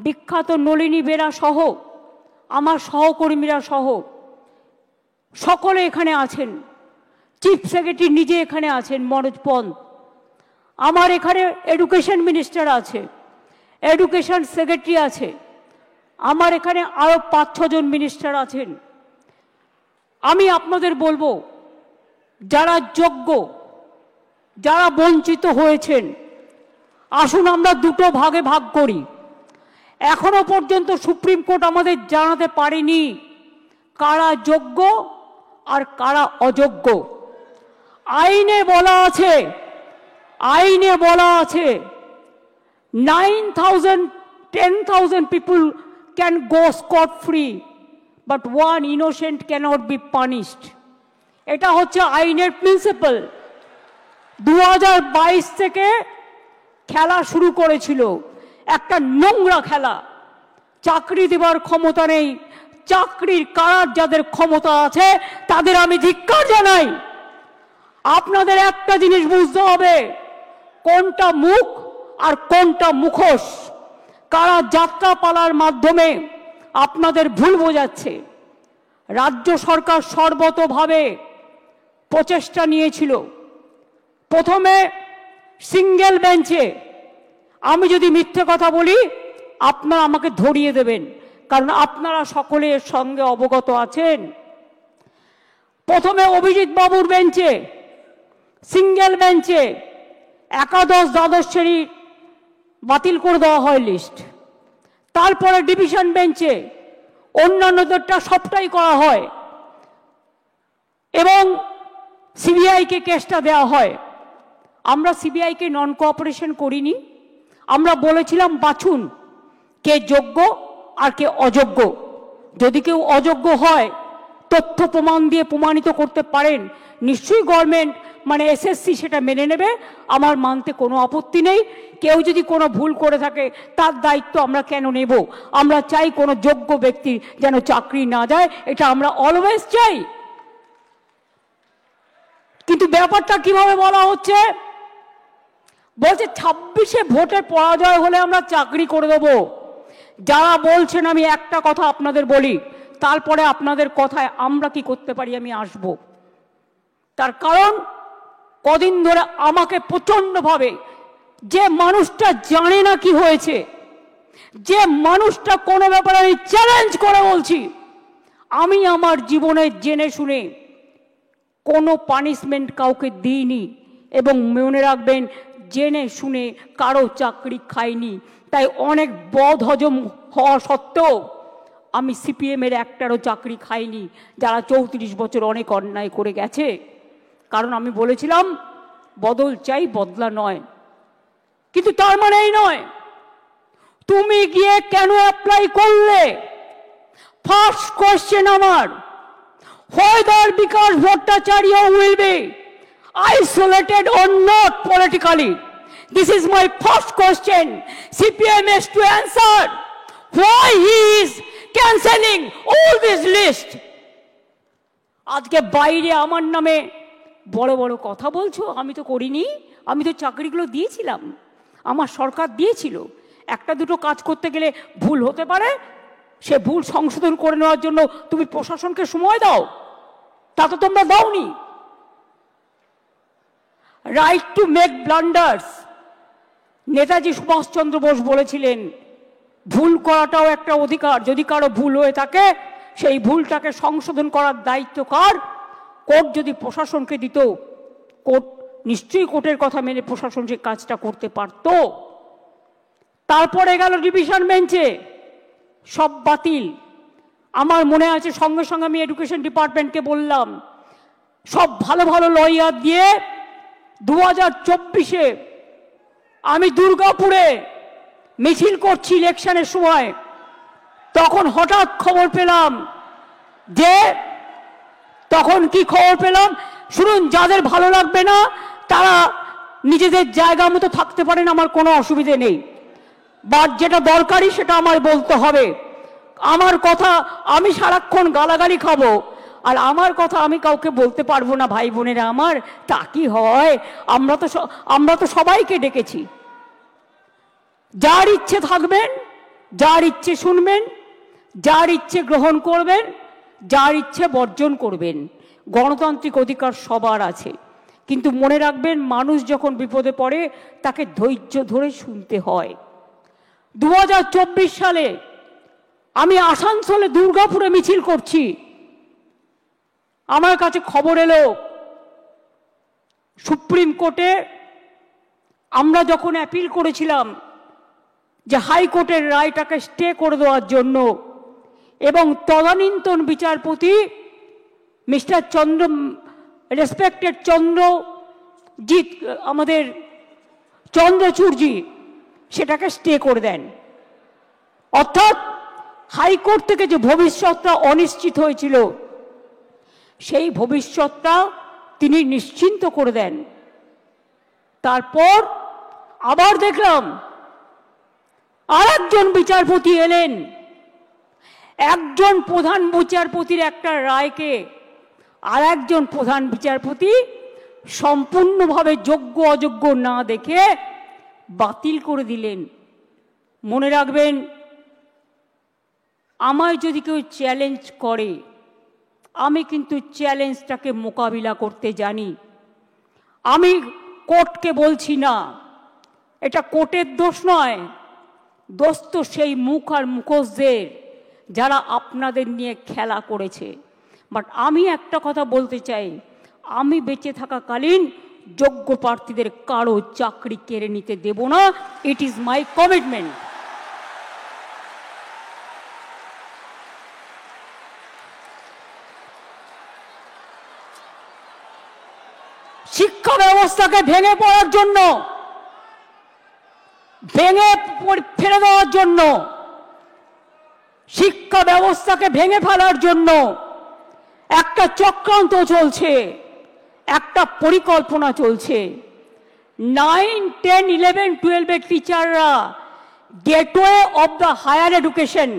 বিখ্যাত নলিনী বেরা সহ আমার সহকর্মীরা সহ সকলে এখানে আছেন। চিফ সেক্রেটারি নিজে এখানে আছেন মনোজ পন্ত। আমার এখানে এডুকেশন মিনিস্টার আছে, এডুকেশন সেক্রেটারি আছে, আমার এখানে আরও 5-6 জন মিনিস্টার আছেন। আমি আপনাদের বলবো, যারা যোগ্য, যারা বঞ্চিত হয়েছেন, আসুন আমরা দুটো ভাগে ভাগ করি। এখনো পর্যন্ত সুপ্রিম কোর্ট আমাদের জানাতে পারেনি কারা যোগ্য আর কারা অযোগ্য। আইনে বলা আছে 10,000 people can go scot free, but one innocent cannot be punished. এটা হচ্ছে আইনের প্রিন্সিপাল। 2022 থেকে খেলা শুরু করেছিল, একটা নোংরা খেলা। চাকরি দেবার ক্ষমতা নেই, চাকরির কারার যাদের ক্ষমতা আছে তাদের আমি ধিক্কার জানাই। আপনাদের একটা জিনিস বুঝতে হবে, কোনটা মুখ আর কোনটা মুখোশ। কারা যাত্রা পালার মাধ্যমে আপনাদের ভুল বোঝাচ্ছে। রাজ্য সরকার সর্বতোভাবে প্রচেষ্টা নিয়েছিল। প্রথমে সিঙ্গেল বেঞ্চে, আমি যদি মিথ্যে কথা বলি আপনারা আমাকে ধরিয়ে দেবেন, কারণ আপনারা সকলে এর সঙ্গে অবগত আছেন। প্রথমে অভিজিৎ বাবুর বেঞ্চে, সিঙ্গেল বেঞ্চে একাদশ দ্বাদশ শ্রেণীর বাতিল করে দেওয়া হয় লিস্ট। তারপরে ডিভিশন বেঞ্চে অন্যান্যদেরটা সবটাই করা হয় এবং সিবিআইকে কেসটা দেওয়া হয়। আমরা সিবিআইকে নন কোঅপারেশন করিনি, আমরা বলেছিলাম বাছুন কে যোগ্য আর কে অযোগ্য। যদি কেউ অযোগ্য হয়, তথ্য প্রমাণ দিয়ে প্রমাণিত করতে পারেন, নিশ্চয়ই গভর্নমেন্ট মানে এসএসসি সেটা মেনে নেবে, আমার মানতে কোনো আপত্তি নেই। কেউ যদি কোনো ভুল করে থাকে তার দায়িত্ব আমরা কেন নেব? আমরা চাই কোনো যোগ্য ব্যক্তির যেন চাকরি না যায়, এটা আমরা অলওয়েজ চাই। কিন্তু ব্যাপারটা কিভাবে বলা হচ্ছে, বলছে 26-এ ভোটে পরাজয় হলে আমরা চাকরি করে দেব। যারা বলছেন, আমি একটা কথা আপনাদের বলি, তারপরে আপনাদের কথায় আমরা কি করতে পারি আমি আসব। তার কারণ কদিন ধরে আমাকে প্রচণ্ডভাবে, যে মানুষটা জানে না কি হয়েছে, যে মানুষটা কোনো ব্যাপারে আমি চ্যালেঞ্জ করে বলছি, আমি আমার জীবনে জেনে শুনে কোনো পানিশমেন্ট কাউকে দিইনি এবং মনে রাখবেন জেনে শুনে কারো চাকরি খাইনি। তাই অনেক বদ হজম হওয়া সত্ত্বেও আমি সিপিএমের একটারও চাকরি খাইনি, যারা 34 বছর অনেক অন্যায় করে গেছে। কারণ আমি বলেছিলাম বদল চাই, বদলা নয়। কিন্তু তার মানে এই নয় তুমি গিয়ে কেন অ্যাপ্লাই করলে। ফার্স্ট কোয়েশ্চেন আমার, whether Vikas Bhattacharya will be isolated or not politically. This is my first question. CPM has to answer why he is cancelling all this list. আজকে বাইরে আমার নামে বড় বড় কথা বলছো, আমি তো করিনি, আমি তো চাকরিগুলো দিয়েছিলাম, আমার সরকার দিয়েছিল। একটা দুটো কাজ করতে গেলে ভুল হতে পারে, সে ভুল সংশোধন করে নেওয়ার জন্য তুমি প্রশাসনকে সময় দাও, তা তো তোমরা দাওনি। Right to make blunders, Netaji Subhash Chandra Bose বলেছিলেন ভুল করাটাও একটা অধিকার। যদি কারো ভুল হয়ে থাকে সেই ভুলটাকে সংশোধন করার দায়িত্ব কার? কোর্ট যদি প্রশাসনকে দিত, কোর্ট নিশ্চয়ই কোর্টের কথা মেনে প্রশাসন সেই কাজটা করতে পারত। তারপরে গেল ডিভিশন বেঞ্চে, সব বাতিল। আমার মনে আছে সঙ্গে সঙ্গে আমি এডুকেশন ডিপার্টমেন্টকে বললাম, সব ভালো ভালো লয়ার দিয়ে 2024-এ আমি দুর্গাপুরে মিছিল করছি ইলেকশনের সময়। তখন হঠাৎ খবর পেলাম যে, তখন কি খবর পেলাম শুনুন, যাদের ভালো লাগবে না তারা নিজেদের জায়গা মতো থাকতে পারেন, আমার কোনো অসুবিধে নেই, বাট যেটা দরকারি সেটা আমার বলতে হবে। আমার কথা আমি সারাক্ষণ গালাগালি খাবো আর আমার কথা আমি কাউকে বলতে পারবো না? ভাই বোনেরা আমার, তা কি হয়? আমরা তো সবাইকে ডেকেছি। যার ইচ্ছে থাকবেন, যার ইচ্ছে শুনবেন, যার ইচ্ছে গ্রহণ করবেন, যার ইচ্ছে বর্জন করবেন। গণতান্ত্রিক অধিকার সবার আছে, কিন্তু মনে রাখবেন মানুষ যখন বিপদে পড়ে তাকে ধৈর্য ধরে শুনতে হয়। 2024 সালে আমি আসানসোলে দুর্গাপুরে মিছিল করছি, আমার কাছে খবর এলো সুপ্রিম কোর্টে আমরা যখন অ্যাপিল করেছিলাম যে হাইকোর্টের রায়টাকে স্টে করে দেওয়ার জন্য, এবং তদানীন্তন বিচারপতি মিস্টার রেসপেক্টেড চন্দ্রজিৎ, আমাদের চন্দ্রচূড়জি, সেটাকে স্টে করে দেন। অর্থাৎ হাইকোর্ট থেকে যে ভবিষ্যৎটা অনিশ্চিত হয়েছিল সেই ভবিষ্যৎটা তিনি নিশ্চিন্ত করে দেন। তারপর আবার দেখলাম আরেকজন বিচারপতি এলেন, একজন প্রধান বিচারপতির একটা রায়কে আর একজন প্রধান বিচারপতি সম্পূর্ণভাবে যোগ্য অযোগ্য না দেখে বাতিল করে দিলেন। মনে রাখবেন, আমায় যদি কেউ চ্যালেঞ্জ করে আমি কিন্তু চ্যালেঞ্জটাকে মোকাবিলা করতে জানি। আমি কোর্টকে বলছি না, এটা কোর্টের দোষ নয়, দোষ তো সেই মুখ আর মুখোশদের যারা আপনাদের নিয়ে খেলা করেছে। বাট আমি একটা কথা বলতে চাই, আমি বেঁচে থাকাকালীন যোগ্য প্রার্থীদের কারো চাকরি কেড়ে নিতে দেব না। It is my commitment. শিক্ষা ব্যবস্থাকে ভেঙে পড়ার জন্য, ভেঙে ফেলে দেওয়ার জন্য, শিক্ষা ব্যবস্থাকে ভেঙে ফেলার জন্য একটা চক্রান্ত চলছে, একটা পরিকল্পনা চলছে। 9, 10, 11, 12 টিচাররা gateway of the higher education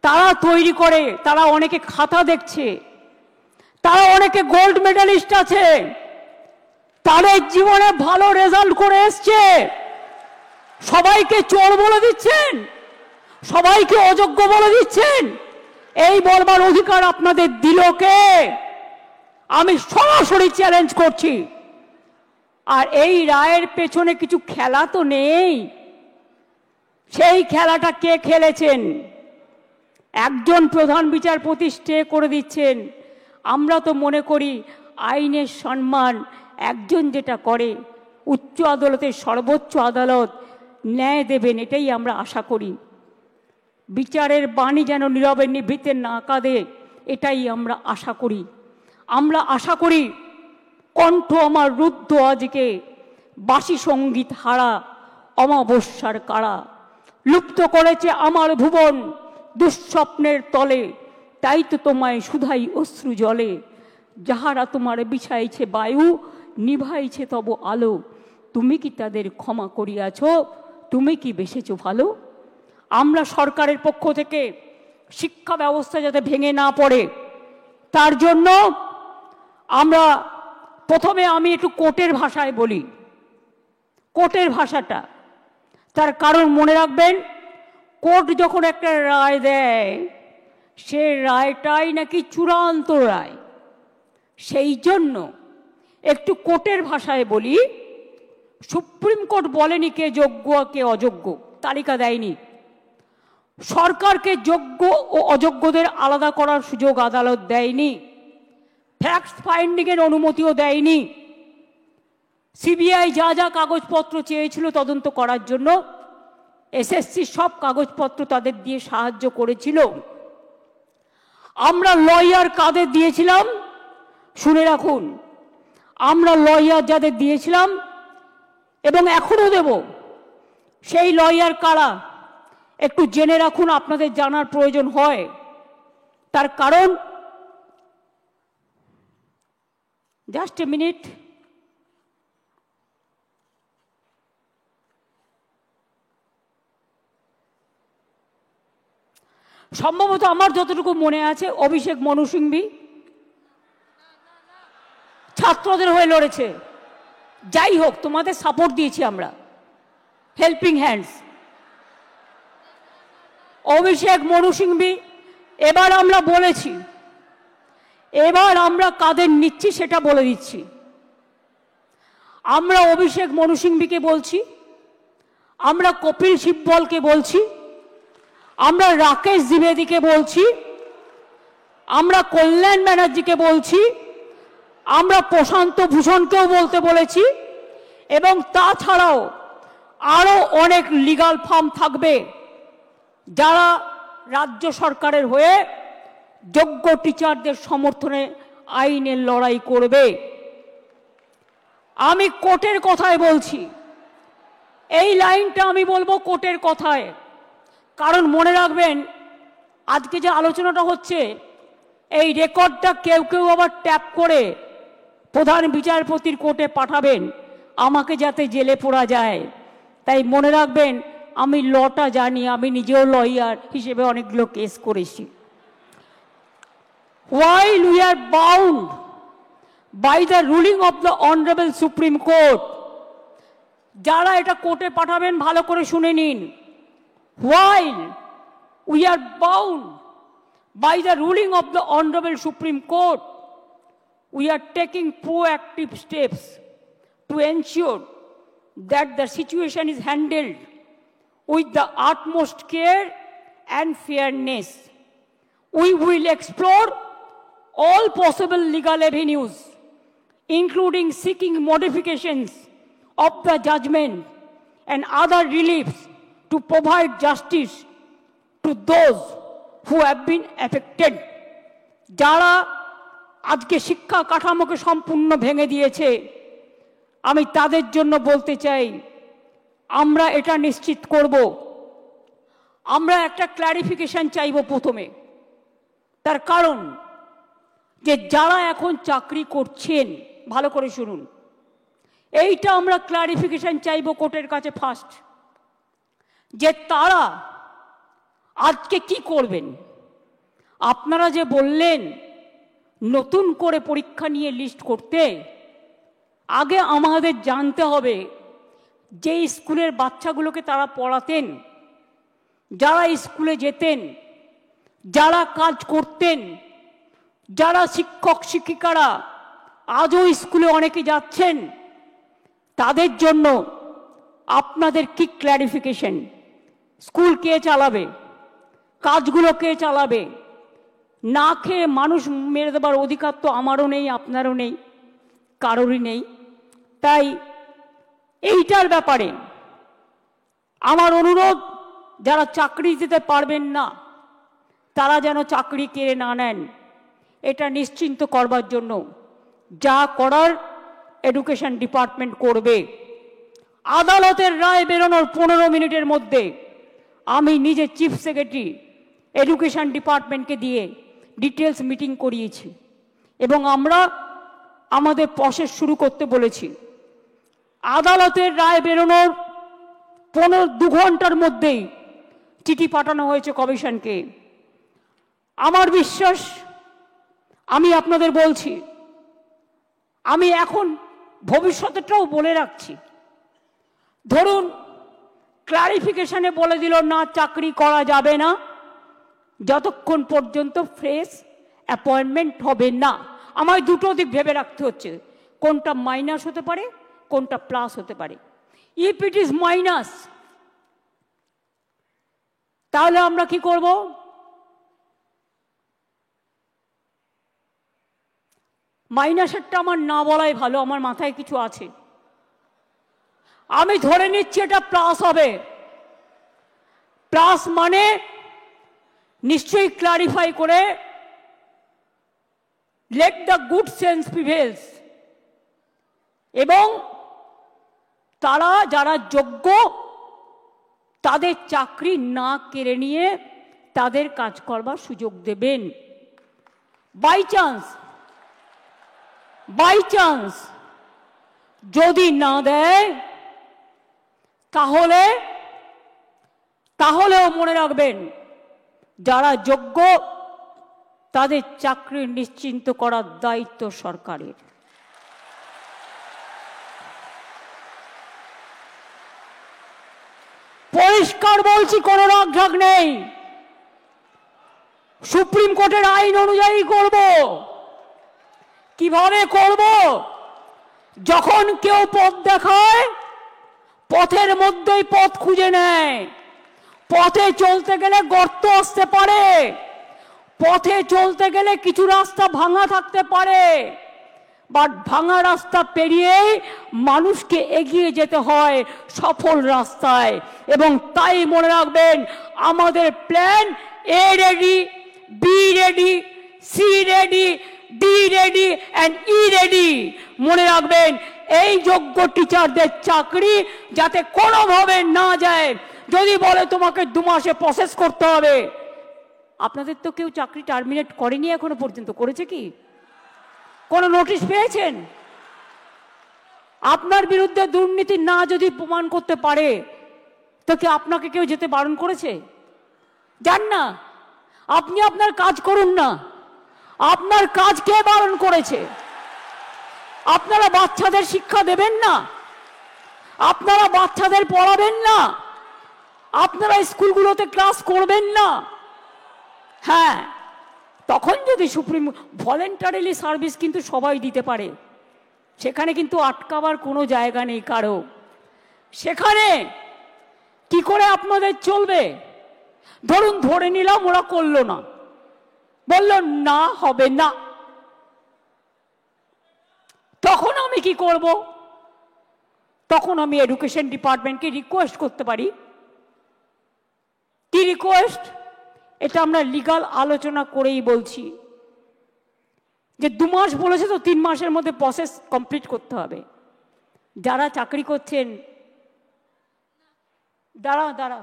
তারা তৈরি করে। তারা অনেকে খাতা দেখছে, তারা অনেকে গোল্ড মেডালিস্ট আছে, তাদের জীবনে ভালো রেজাল্ট করে এসছে। সবাইকে চোর বলে দিচ্ছেন, সবাইকে অযোগ্য বলে দিচ্ছেন। এই বলবার অধিকার আপনাদের দিল কে? আমি সরাসরি চ্যালেঞ্জ করছি। আর এই রায়ের পেছনে কিছু খেলা তো নেই। সেই খেলাটা কে খেলেছেন? একজন প্রধান বিচারপতি স্টে করে দিচ্ছেন। আমরা তো মনে করি আইনের সম্মান একজন যেটা করে, উচ্চ আদালতের সর্বোচ্চ আদালত ন্যায় দেবেন, এটাই আমরা আশা করি। বিচারের বাণী যেন নীরবে নিভৃতে না কাঁদে, এটাই আমরা আশা করি। আমরা আশা করি কণ্ঠ আমার রুদ্ধ আজকে, বাসি সঙ্গীত হারা অমাবস্যার কারা। লুপ্ত করেছে আমার ভুবন দুঃস্বপ্নের তলে, তাই তো তোমায় শুধাই অশ্রু জলে। যাহারা তোমার বিছাইছে বায়ু, নিভাইছে তব আলো, তুমি কি তাদের ক্ষমা করিয়াছ? তুমি কি বেসেছ ভালো? আমরা সরকারের পক্ষ থেকে শিক্ষা ব্যবস্থা যাতে ভেঙে না পড়ে, তার জন্য আমরা প্রথমে আমি একটু কোর্টের ভাষায় বলি। কোর্টের ভাষাটা, তার কারণ মনে রাখবেন, কোর্ট যখন একটা রায় দেয়, সে রায়টাই নাকি চূড়ান্ত রায়। সেই জন্য একটু কোর্টের ভাষায় বলি। সুপ্রিম কোর্ট বলেনি কে যোগ্য কে অযোগ্য, তালিকা দেয়নি। সরকারকে যোগ্য ও অযোগ্যদের আলাদা করার সুযোগ আদালত দেয়নি। ফ্যাক্ট ফাইন্ডিংয়ের অনুমতিও দেয়নি। সিবিআই যা যা কাগজপত্র চেয়েছিল তদন্ত করার জন্য, এসএসসি সব কাগজপত্র তাদের দিয়ে সাহায্য করেছিল। আমরা লয়ার কাদের দিয়েছিলাম শুনে রাখুন। আমরা লয়ার যাদের দিয়েছিলাম এবং এখনো দেব, সেই লয়ার কারা একটু জেনে রাখুন, আপনাদের জানার প্রয়োজন হয়। তার কারণ, জাস্ট এ মিনিট, সম্ভবত আমার যতটুকু মনে আছে অভিষেক মনু সিংভি ছাত্রদের হয়ে লড়েছে। যাই হোক, তোমাদের সাপোর্ট দিয়েছি আমরা, হেল্পিং হ্যান্ডস। অভিষেক মনু সিংভি, এবার আমরা বলেছি, এবার আমরা কাদের নিচ্ছি সেটা বলে দিচ্ছি। আমরা অভিষেক মনু সিংভিকে বলছি, আমরা কপিল সিব্বলকে বলছি, আমরা রাকেশ দ্বিবেদীকে বলছি, আমরা কল্যাণ ব্যানার্জিকে বলছি, আমরা প্রশান্ত ভূষণকেও বলতে বলেছি, এবং তাছাড়াও আরও অনেক লিগাল ফার্ম থাকবে যারা রাজ্য সরকারের হয়ে যোগ্য টিচারদের সমর্থনে আইনের লড়াই করবে। আমি কোর্টের কথায় বলছি, এই লাইনটা আমি বলবো কোর্টের কথায়। কারণ মনে রাখবেন, আজকে যে আলোচনাটা হচ্ছে, এই রেকর্ডটা কেউ কেউ আবার ট্যাপ করে প্রধান বিচারপতির কোর্টে পাঠাবেন, আমাকে যাতে জেলে পড়া যায়। তাই মনে রাখবেন, আমি লটা জানি, আমি নিজেও লয়ার হিসেবে অনেকগুলো কেস করেছি। While we are bound by the ruling of the Honorable Supreme Court, যারা এটা কোর্টে পাঠাবেন ভালো করে শুনে নিন। While we are bound by the ruling of the Honorable Supreme Court, we are taking proactive steps to ensure that the situation is handled with the utmost care and fairness. We will explore all possible legal avenues including seeking modifications of the judgment and other reliefs to provide justice to those who have been affected. যারা আজকে শিক্ষা কাঠামোকে সম্পূর্ণ ভেঙে দিয়েছে, আমি তাদের জন্য বলতে চাই, আমরা এটা নিশ্চিত করব, আমরা একটা ক্ল্যারিফিকেশন চাইব প্রথমে। তার কারণ যে যারা এখন চাকরি করছেন, ভালো করে শুনুন, এইটা আমরা ক্ল্যারিফিকেশন চাইব কোর্টের কাছে ফার্স্ট, যে তারা আজকে কি করবেন। আপনারা যে বললেন নতুন করে পরীক্ষা নিয়ে লিস্ট করতে, আগে আমাদের জানতে হবে যে স্কুলের বাচ্চাগুলোকে তারা পড়াতেন, যারা স্কুলে যেতেন, যারা কাজ করতেন, যারা শিক্ষক শিক্ষিকারা আজও স্কুলে অনেকে যাচ্ছেন, তাদের জন্য আপনাদের কি ক্ল্যারিফিকেশন? স্কুল কে চালাবে? কাজগুলো কে চালাবে? না খেয়ে মানুষ মেরে দেবার অধিকার তো আমারও নেই, আপনারও নেই, কারোরই নেই। তাই এইটার ব্যাপারে আমার অনুরোধ, যারা চাকরি দিতে পারবেন না তারা যেন চাকরি কেড়ে না নেন, এটা নিশ্চিন্ত করবার জন্য যা করার এডুকেশন ডিপার্টমেন্ট করবে। আদালতের রায় বেরোনোর 15 মিনিটের মধ্যে আমি নিজে চিফ সেক্রেটারি এডুকেশন ডিপার্টমেন্টকে দিয়ে ডিটেলস মিটিং করিয়েছি এবং আমরা আমাদের প্রসেস শুরু করতে বলেছি। আদালতের রায় বেরোনোর 2 ঘন্টার মধ্যেই চিঠি পাঠানো হয়েছে কমিশনকে। আমার বিশ্বাস, আমি আপনাদের বলছি, আমি এখন ভবিষ্যতেরটাও বলে রাখছি, ধরুন ক্লারিফিকেশনে বলে দিল না চাকরি করা যাবে না যতক্ষণ পর্যন্ত ফ্রেশ অ্যাপয়েন্টমেন্ট হবে না। আমায় দুটো দিক ভেবে রাখতে হচ্ছে, কোনটা মাইনাস হতে পারে, কোনটা প্লাস হতে পারে। ইফ ইট ইজ মাইনাস, তাহলে আমরা কি করব? মাইনাসেরটা আমার না বলাই ভালো, আমার মাথায় কিছু আছে। আমি ধরে নিচ্ছি এটা প্লাস হবে। প্লাস মানে নিশ্চয়ই ক্লারিফাই করে let the good sense prevails, এবং তারা যারা যোগ্য তাদের চাকরি না কেড়ে নিয়ে তাদের কাজ করবার সুযোগ দেবেন। বাই চান্স যদি না দেয় তাহলেও মনে রাখবেন, যারা যোগ্য তাদের চাকরি নিশ্চিন্ত করার দায়িত্ব সরকারের। পরিষ্কার বলছি, কোনো রাগঢাক নেই। সুপ্রিম কোর্টের আইন অনুযায়ী করব। কিভাবে করব? যখন কেউ পথ দেখায়, পথের মধ্যেই পথ খুঁজে নেয়। পথে চলতে গেলে গর্ত আসতে পারে, পথে চলতে গেলে কিছু রাস্তা ভাঙা থাকতে পারে, বাট ভাঙা রাস্তা পেরিয়েই মানুষকে এগিয়ে যেতে হয় সফল রাস্তায়। এবং তাই মনে রাখবেন, আমাদের plan A ready, B ready, C ready, D ready and E ready. মনে রাখবেন, এই যোগ্য টিচারদের চাকরি যাতে কোনোভাবে না যায়। যদি বলে তোমাকে 2 মাসে প্রসেস করতে হবে, আপনাদের তো কেউ চাকরি টার্মিনেট করেনি এখনো পর্যন্ত, করেছে কি? কোনো নোটিশ পেয়েছেন? আপনার বিরুদ্ধে দুর্নীতি না যদি প্রমাণ করতে পারে, তো কি আপনাকে কেউ যেতে বারণ করেছে? যান না, আপনি আপনার কাজ করুন না। আপনার কাজ কে বারণ করেছে? আপনারা বাচ্চাদের শিক্ষা দেবেন না? আপনারা বাচ্চাদের পড়াবেন না? আপনারা স্কুলগুলোতে ক্লাস করবেন না? হ্যাঁ, তখন যদি সুপ্রিম ভলেন্টারিলি সার্ভিস কিন্তু সবাই দিতে পারে, সেখানে কিন্তু আটকাবার কোনো জায়গা নেই কারো। সেখানে কি করে আপনাদের চলবে? ধরুন ধরে নিলাম ওরা করলো না, বলল না হবে না, তখন কি করব? তখন আমি এডুকেশন ডিপার্টমেন্টকে রিকোয়েস্ট করতে পারি। কি রিকোয়েস্ট? এটা আমরা লিগাল আলোচনা করেই বলছি যে 2 মাস বলেছে তো 3 মাসের মধ্যে প্রসেস কমপ্লিট করতে হবে। যারা চাকরি করছেন, দাঁড়া,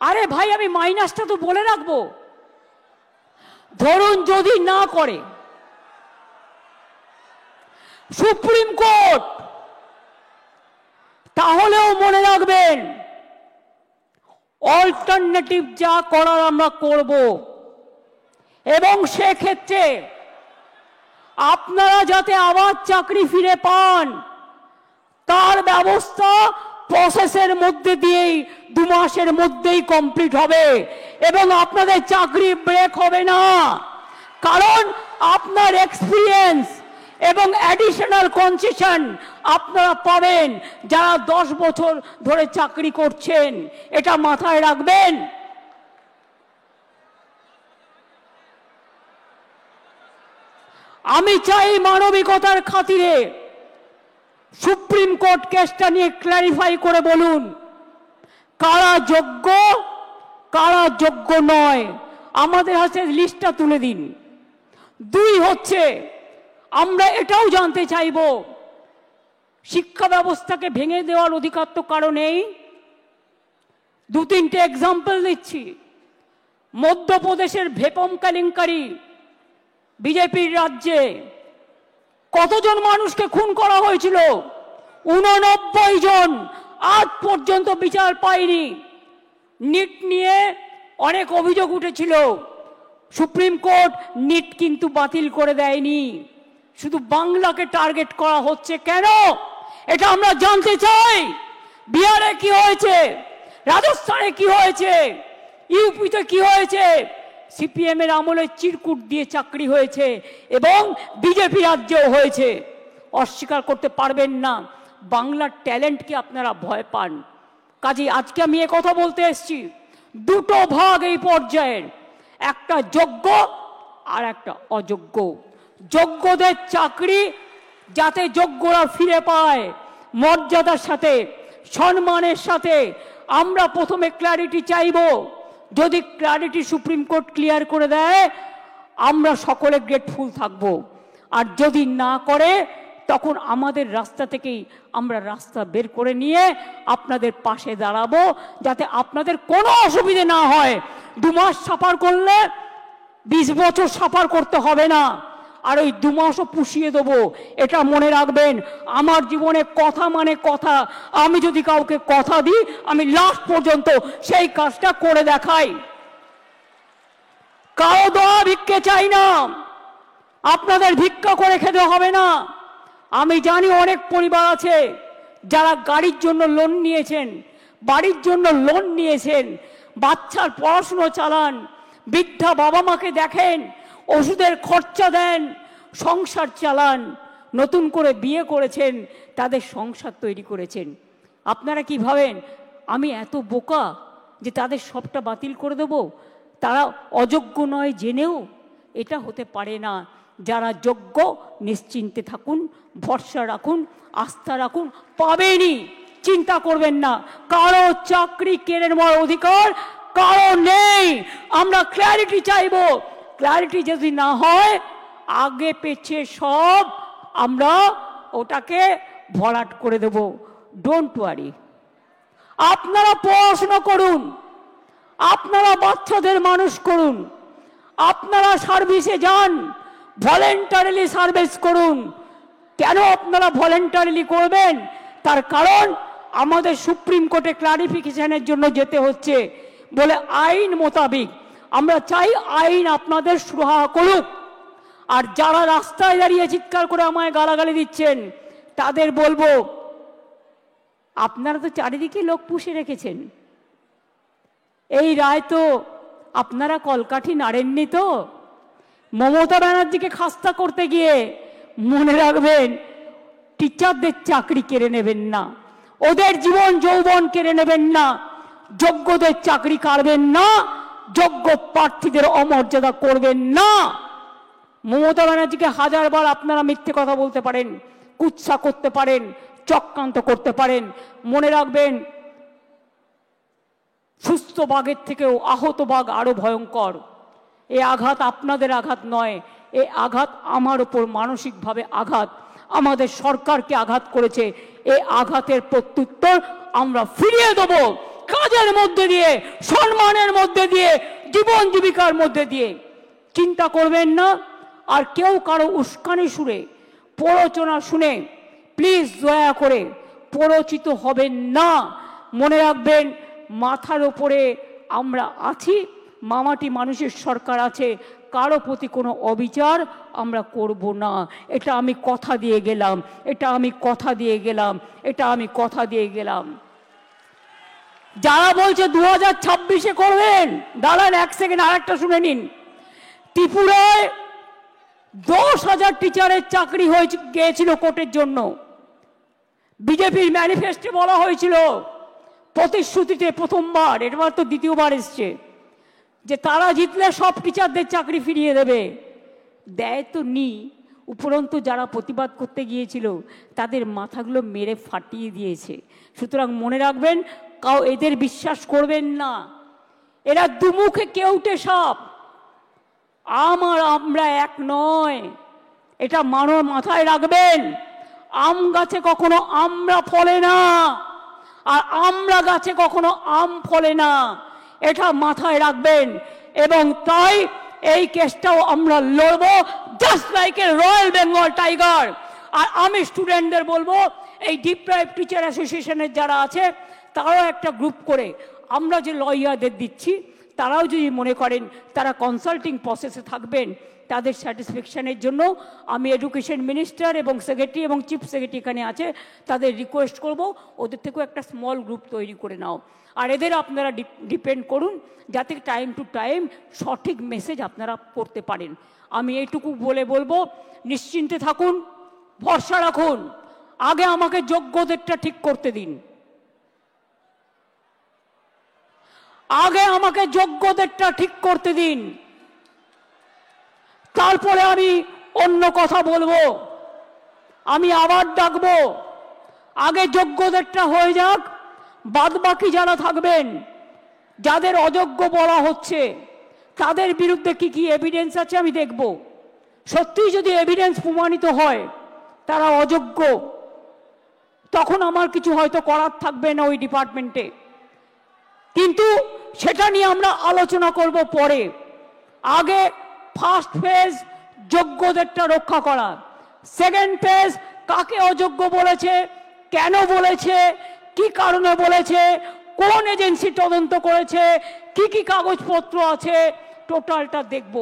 আরে ভাই আমি মাইনাসটা তো বলে রাখবো। ধরুন যদি না করে সুপ্রিম কোর্ট, তাহলেও মনে রাখবেন অল্টারনেটিভ যা করার আমরা করব, এবং সেক্ষেত্রে আপনারা যাতে আবার চাকরি ফিরে পান তার ব্যবস্থা প্রসেসের মধ্যে দিয়েই 2 মাসের মধ্যেই কমপ্লিট হবে, এবং আপনাদের চাকরি ব্রেক হবে না। কারণ আপনার এক্সপিরিয়েন্স এবং অ্যাডিশনাল কনসেশন আপনারা পাবেন যারা 10 বছর ধরে চাকরি করছেন। এটা মাথায় রাখবেন। আমি চাই মানবিকতার খাতিরে সুপ্রিম কোর্ট কেসটা নিয়ে ক্ল্যারিফাই করে বলুন কারা যোগ্য কারা যোগ্য নয়। আমাদের হাতে লিস্টটা তুলে দিন। 2 হচ্ছে, আমরা এটাও জানতে চাইব শিক্ষা ব্যবস্থাকে ভেঙে দেওয়ার অধিকার তো কারো নেই। 2-3টে এক্সাম্পল দিচ্ছি। মধ্যপ্রদেশের ভেপম কেলেঙ্কারি, বিজেপির রাজ্যে কতজন মানুষকে খুন করা হয়েছিল? 89 জন। আজ পর্যন্ত বিচার পায়নি। নিট নিয়ে অনেক অভিযোগ উঠেছিল, সুপ্রিম কোর্ট নিট কিন্তু বাতিল করে দেয়নি। শুধু বাংলাকে টার্গেট করা হচ্ছে কেন? এটা আমরা জানতে চাই। বিহারে কি হয়েছে, রাজস্থানে কি হয়েছে, ইউপিতে কি হয়েছে? সিপিএম এর আমলে চিরকুট দিয়ে চাকরি হয়েছে এবং বিজেপি রাজ্যেও হয়েছে। অস্বীকার করতে পারবেন না। বাংলার ট্যালেন্টকে আপনারা ভয় পান। কাজেই আজকে আমি এ কথা বলতে এসেছি, 2টো ভাগ এই পর্যায়ের, একটা যোগ্য আর একটা অযোগ্য। যোগ্যদের চাকরি যাতে যোগ্যরা ফিরে পায় মর্যাদার সাথে, সম্মানের সাথে, আমরা প্রথমে ক্ল্যারিটি চাইব। যদি ক্ল্যারিটি সুপ্রিম কোর্ট ক্লিয়ার করে দেয় আমরা সকলে গ্রেটফুল থাকব, আর যদি না করে তখন আমাদের রাস্তা থেকেই আমরা রাস্তা বের করে নিয়ে আপনাদের পাশে দাঁড়াবো, যাতে আপনাদের কোনো অসুবিধে না হয়। 2 মাস সাফার করলে 20 বছর সাফার করতে হবে না, আর ওই 2 মাসও পুষিয়ে দেবো। এটা মনে রাখবেন। আমার জীবনে কথা মানে কথা। আমি যদি কাউকে কথা দিই আমি লাস্ট পর্যন্ত সেই কাজটা করে দেখাই। কারো দোয়া ভিক্ষে চাই না, আপনাদের ভিক্ষা করে খেতে হবে না। আমি জানি অনেক পরিবার আছে যারা গাড়ির জন্য লোন নিয়েছেন, বাড়ির জন্য লোন নিয়েছেন, বাচ্চার পড়াশুনো চালান, বৃদ্ধা বাবা মাকে দেখেন, ওষুধের খরচা দেন, সংসার চালান, নতুন করে বিয়ে করেছেন, তাদের সংসার তৈরি করেছেন। আপনারা কি ভাবেন আমি এত বোকা যে তাদের সবটা বাতিল করে দেব? তারা অযোগ্য নয় জেনেও? এটা হতে পারে না। যারা যোগ্য নিশ্চিন্তে থাকুন, ভরসা রাখুন, আস্থা রাখুন, পাবেনই, চিন্তা করবেন না। কারো চাকরি কেড়ে নেওয়ার অধিকার কারো নেই। আমরা ক্ল্যারিটি চাইব। ক্ল্যারিটি যদি না হয় আগে পেছে সব আমরা ওটাকে ভরাট করে দেব। Don't worry. আপনারা পড়াশোনা করুন, আপনারা বাচ্চাদের মানুষ করুন, আপনারা সার্ভিসে যান, ভলেন্টারিলি সার্ভিস করুন। কেন আপনারা ভলেন্টারিলি করবেন? তার কারণ আমাদের সুপ্রিম কোর্টে ক্লারিফিকেশনের জন্য যেতে হচ্ছে বলে আইন মোতাবেক আমরা চাই আইন আপনাদের সুরাহা করুক। আর যারা রাস্তায় দাঁড়িয়ে চিৎকার করে আমায় গালাগালি দিচ্ছেন তাদের বলবো, আপনারা তো চারিদিকে লোক পুষে রেখেছেন। এই রায় তো আপনারা কলকাঠি নাড়েননি তো। মমতা ব্যানার্জিকে খাস্তা করতে গিয়ে মনে রাখবেন টিচারদের চাকরি কেড়ে নেবেন না, ওদের জীবন যৌবন কেড়ে নেবেন না, যোগ্যদের চাকরি কাড়বেন না, যোগ্য প্রার্থীদের অমর্যাদা করবেন না। মমতা ব্যানার্জিকে হাজারবার আপনারা মিথ্যে কথা বলতে পারেন, কুৎসা করতে পারেন, চক্রান্ত করতে পারেন, মনে রাখবেন সুস্থ বাঘের থেকেও আহত বাঘ আরো ভয়ঙ্কর। এই আঘাত আপনাদের আঘাত নয়, এই আঘাত আমার উপর মানসিকভাবে আঘাত, আমাদের সরকারকে আঘাত করেছে। এই আঘাতের প্রত্যুত্তর আমরা ফিরিয়ে দেব কাজের মধ্যে দিয়ে, সম্মানের মধ্যে দিয়ে, জীবন জীবিকার মধ্যে দিয়ে। চিন্তা করবেন না, আর কেউ কারো উস্কানি সুরে, প্ররোচনা শুনে প্লিজ দয়া করে প্ররোচিত হবেন না। মনে রাখবেন মাথার ওপরে আমরা আছি, মামাটি মানুষের সরকার আছে, কারো প্রতি কোনো অবিচার আমরা করব না। এটা আমি কথা দিয়ে গেলাম, এটা আমি কথা দিয়ে গেলাম, এটা আমি কথা দিয়ে গেলাম। যারা বলছে 2026-এ করবেন, দাঁড়ান এক সেকেন্ড, আরেকটা শুনে নিন। ত্রিপুরায় 10,000 টিচারের চাকরি হয়ে গিয়েছিল কোর্টের জন্য। বিজেপির ম্যানিফেস্টো বলা হয়েছিল, প্রতিশ্রুতিতে প্রথমবার, এবার তো দ্বিতীয়বার এসছে, যে তারা জিতলে সব টিচারদের চাকরি ফিরিয়ে দেবে। দেয় তো নি, উপরন্তু যারা প্রতিবাদ করতে গিয়েছিল তাদের মাথাগুলো মেরে ফাটিয়ে দিয়েছে। সুতরাং মনে রাখবেন, এদের বিশ্বাস করবেন না, এরা দুমুখে কেউটে সাপ। আমরা এক নয়, এটা মাথায় রাখবেন। আম গাছে কখনো আমরা ফলে না, আর আমরা গাছে কখনো আম ফলে না, এটা মাথায় রাখবেন। এবং তাই এই কেসটাও আমরা লড়বো, just like a royal Bengal tiger. আর আমি স্টুডেন্টদের বলবো, এই ডিপ্রাইভ টিচার অ্যাসোসিয়েশনের যারা আছে তারাও একটা গ্রুপ করে, আমরা যে লয়ারদের দিচ্ছি তারাও যদি মনে করেন তারা কনসাল্টিং প্রসেসে থাকবেন, তাদের স্যাটিসফ্যাকশনের জন্য আমি এডুকেশন মিনিস্টার এবং সেক্রেটারি এবং চিফ সেক্রেটারি এখানে আছে, তাদের রিকোয়েস্ট করব ওদের থেকেও একটা স্মল গ্রুপ তৈরি করে নাও। আর এদের আপনারা ডিপেন্ড করুন যাতে টাইম টু টাইম সঠিক মেসেজ আপনারা করতে পারেন। আমি এইটুকু বলবো, নিশ্চিন্তে থাকুন, ভরসা রাখুন। আগে আমাকে যোগ্যদেরটা ঠিক করতে দিন, আগে আমাকে যোগ্যদেরটা ঠিক করতে দিন, তারপরে আমি অন্য কথা বলবো। আমি আবার ডাকবো, আগে যোগ্যদেরটা হয়ে যাক, বাদ বাকি যারা থাকবেন, যাদের অযোগ্য বলা হচ্ছে তাদের বিরুদ্ধে কি কি এভিডেন্স আছে আমি দেখব। সত্যিই যদি এভিডেন্স প্রমাণিত হয় তারা অযোগ্য, তখন আমার কিছু হয়তো করার থাকবে না ওই ডিপার্টমেন্টে, কিন্তু সেটা নিয়ে আমরা আলোচনা করব পরে। আগে ফার্স্ট ফেজ যোগ্যদেরটা রক্ষা করা, সেকেন্ড ফেজ কাকে অযোগ্য বলেছে, কেন বলেছে, কি কারণে বলেছে, কোন এজেন্সি তদন্ত করেছে, কি কি কাগজপত্র আছে, টোটালটা দেখব।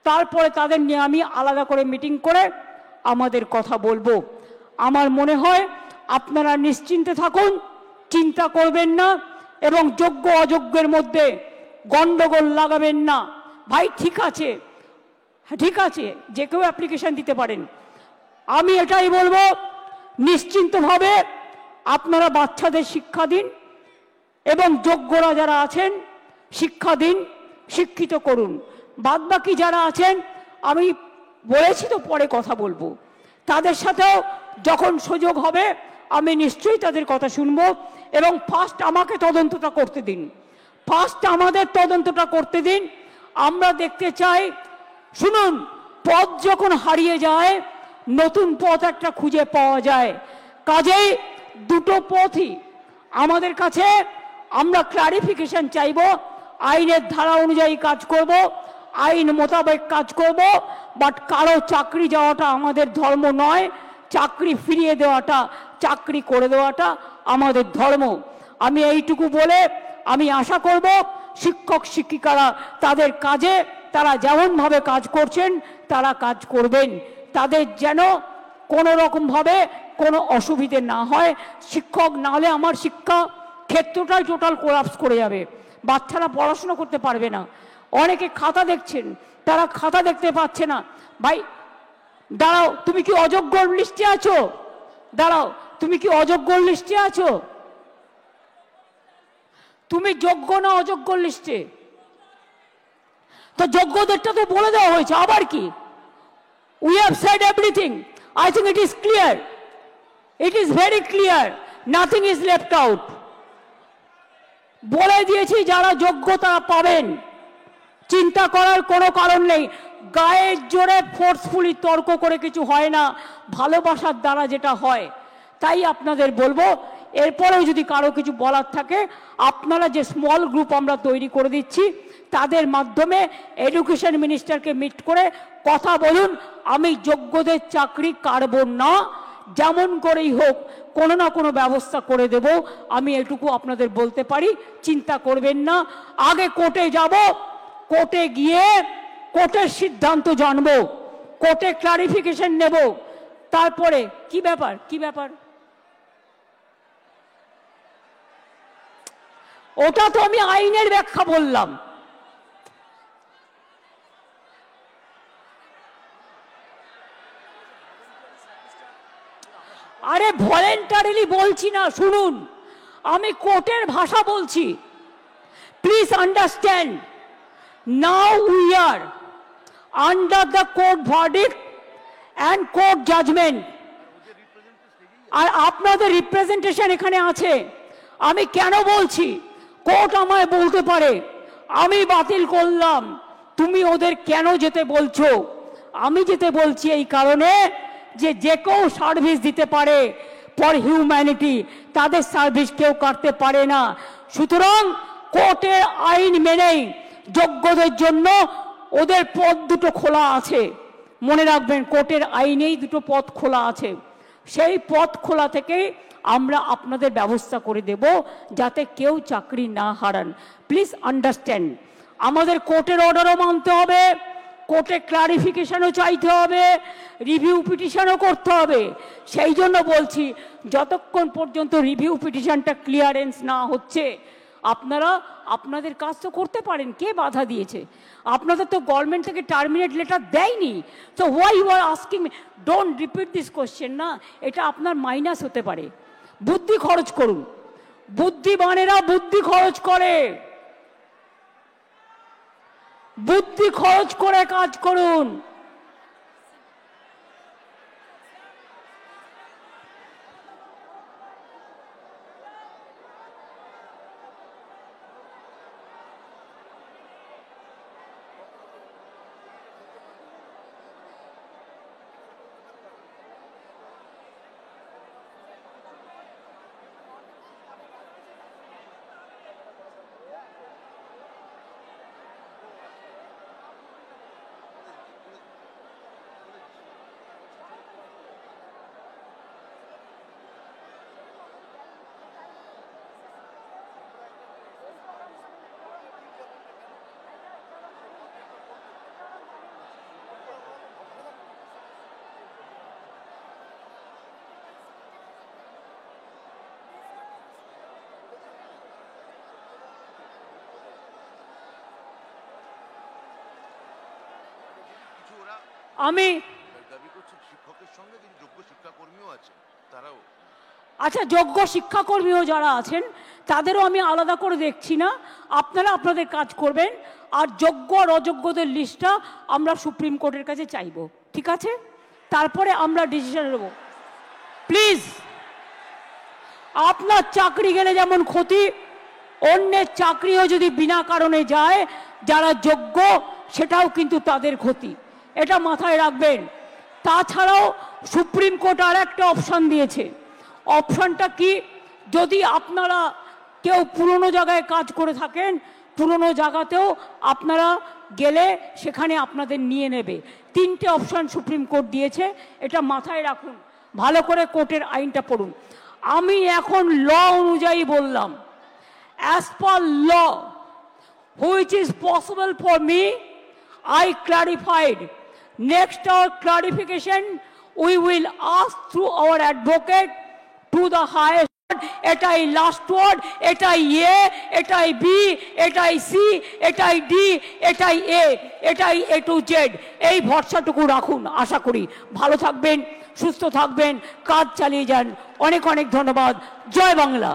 তারপরে তাদের নিয়ে আমি আলাদা করে মিটিং করে আমাদের কথা বলবো। আমার মনে হয় আপনারা নিশ্চিন্তে থাকুন, চিন্তা করবেন না, এবং যোগ্য অযোগ্যের মধ্যে গন্ডগোল লাগাবেন না। ভাই ঠিক আছে, ঠিক আছে, যে কেউ অ্যাপ্লিকেশন দিতে পারেন। আমি এটাই বলবো, নিশ্চিন্তভাবে আপনারা বাচ্চাদের শিক্ষা দিন এবং যোগ্যরা যারা আছেন শিক্ষা দিন, শিক্ষিত করুন। বাদবাকি যারা আছেন আমি বলেছি তো পরে কথা বলবো, তাদের সাথেও যখন সুযোগ হবে আমি নিশ্চয়ই তাদের কথা শুনবো। এবং ফার্স্ট আমাকে তদন্তটা করতে দিন, ফার্স্ট আমাদের তদন্তটা করতে দিন। আমরা দেখতে চাই, শুনুন, পথ যখন হারিয়ে যায় নতুন পথ একটা খুঁজে পাওয়া যায়। কাজেই দুটো পথই আমাদের কাছে, আমরা ক্লারিফিকেশন চাইব, আইনের ধারা অনুযায়ী কাজ করব, আইন মোতাবেক কাজ করব। বাট কারো চাকরি যাওয়াটা আমাদের ধর্ম নয়, চাকরি ফিরিয়ে দেওয়াটা, চাকরি করে দেওয়াটা আমাদের ধর্ম। আমি এইটুকু বলে আমি আশা করব শিক্ষক শিক্ষিকারা তাদের কাজে তারা যেমনভাবে কাজ করছেন তারা কাজ করবেন, তাদের যেন কোনো রকমভাবে কোনো অসুবিধে না হয়। শিক্ষক না হলে আমার শিক্ষা ক্ষেত্রটাই টোটাল কোলাপস করে যাবে, বাচ্চারা পড়াশোনা করতে পারবে না। অনেকে খাতা দেখছেন, তারা খাতা দেখতে পাচ্ছে না। ভাই দাঁড়াও, তুমি কি অযোগ্য লিস্টে আছো? দাঁড়াও, তুমি কি অযোগ্য লিস্টে আছো? তুমি যোগ্য না অযোগ্য লিস্টে? তো যোগ্যদেরটা তো বলে দেওয়া হয়েছে, আবার কি? We have said everything. I think it is clear. It is very clear. Nothing is left out. বলে দিয়েছি যারা যোগ্যতা পাবেন, চিন্তা করার কোনো কারণ নেই। গায়ের জোরে ফোর্সফুলি তর্ক করে কিছু হয় না, ভালোবাসার দ্বারা যেটা হয়। তাই আপনাদের বলবো, এরপরেও যদি কারো কিছু বলার থাকে, আপনারা যে স্মল গ্রুপ আমরা তৈরি করে দিচ্ছি, তাদের মাধ্যমে এডুকেশন মিনিস্টারকে মিট করে কথা বলুন। আমি যোগ্যদের চাকরি কাটব না, যেমন করেই হোক কোনো না কোনো ব্যবস্থা করে দেব। আমি এটুকু আপনাদের বলতে পারি, চিন্তা করবেন না। আগে কোর্টে যাব, কোর্টে গিয়ে কোর্টের সিদ্ধান্ত জানব, কোর্টে ক্লারিফিকেশন নেব, তারপরে কি ব্যাপার কি ব্যাপার ওটা তো আমি আইনের ব্যাখ্যা বললাম। আরে ভলেন্টারিলি বলছি না, শুনুন, আমি কোর্টের ভাষা বলছি। Please understand, now we are under the court verdict and court judgement. আর আপনাদের রিপ্রেজেন্টেশন এখানে আছে। আমি কেন বলছি, কোর্ট আমায় বলতে পারে আমি বাতিল করলাম, তুমি ওদের কেন যেতে বলছো? আমি যেতে বলছি এই কারণে যে যে কেউ সার্ভিস দিতে পারে ফর হিউম্যানিটি, তাদের সার্ভিস কেউ কাটতে পারে না। সুতরাং কোর্টের আইন মেনেই যোগ্যদের জন্য ওদের পথ দুটো খোলা আছে। মনে রাখবেন, কোর্টের আইনেই দুটো পথ খোলা আছে। সেই পথ খোলা থেকে আমরা আপনাদের ব্যবস্থা করে দেব যাতে কেউ চাকরি না হারান। প্লিজ আন্ডারস্ট্যান্ড, আমাদের কোর্টের অর্ডারও মানতে হবে, কোর্টে ক্লারিফিকেশনও চাইতে হবে, রিভিউ পিটিশনও করতে হবে। সেই জন্য বলছি, যতক্ষণ পর্যন্ত রিভিউ পিটিশনটা ক্লিয়ারেন্স না হচ্ছে, আপনারা আপনাদের কাজ তো করতে পারেন। কে বাধা দিয়েছে? আপনাদের তো গভর্নমেন্ট থেকে টার্মিনেট লেটার দেয়নি। তো why you are asking me? Don't repeat this question না, এটা আপনার মাইনাস হতে পারে। বুদ্ধি খরচ করুন, বুদ্ধিমানেরা বুদ্ধি খরচ করে, বুদ্ধি খরচ করে কাজ করুন। আমি আচ্ছা, যোগ্য শিক্ষাকর্মীও যারা আছেন তাদেরও আমি আলাদা করে দেখছি না। আপনারা আপনাদের কাজ করবেন, আর যোগ্য আর অযোগ্যদের লিস্টটা আমরা সুপ্রিম কোর্টের কাছে চাইব, ঠিক আছে? তারপরে আমরা ডিসিশন নেব। প্লিজ, আপনার চাকরি গেলে যেমন ক্ষতি, অন্যের চাকরিও যদি বিনা কারণে যায় যারা যোগ্য, সেটাও কিন্তু তাদের ক্ষতি। এটা মাথায় রাখবেন। তাছাড়াও সুপ্রিম কোর্ট আর একটা অপশান দিয়েছে। অপশানটা কি? যদি আপনারা কেউ পুরনো জায়গায় কাজ করে থাকেন, পুরনো জায়গাতেও আপনারা গেলে সেখানে আপনাদের নিয়ে নেবে। তিনটে অপশান সুপ্রিম কোর্ট দিয়েছে, এটা মাথায় রাখুন। ভালো করে কোর্টের আইনটা পড়ুন। আমি এখন ল অনুযায়ী বললাম, as per law which is possible for me, I clarified. Next our clarification, we will ask through our advocate to the highest court. এটাই লাস্ট ওয়ার্ড, এটাই এ, এটাই বি, এটাই সি, এটাই ডি, এটাই এ, এটাই এ টু জেড। এই ভরসাটুকু রাখুন। আশা করি ভালো থাকবেন, সুস্থ থাকবেন, কাজ চালিয়ে যান। অনেক অনেক ধন্যবাদ। জয় বাংলা।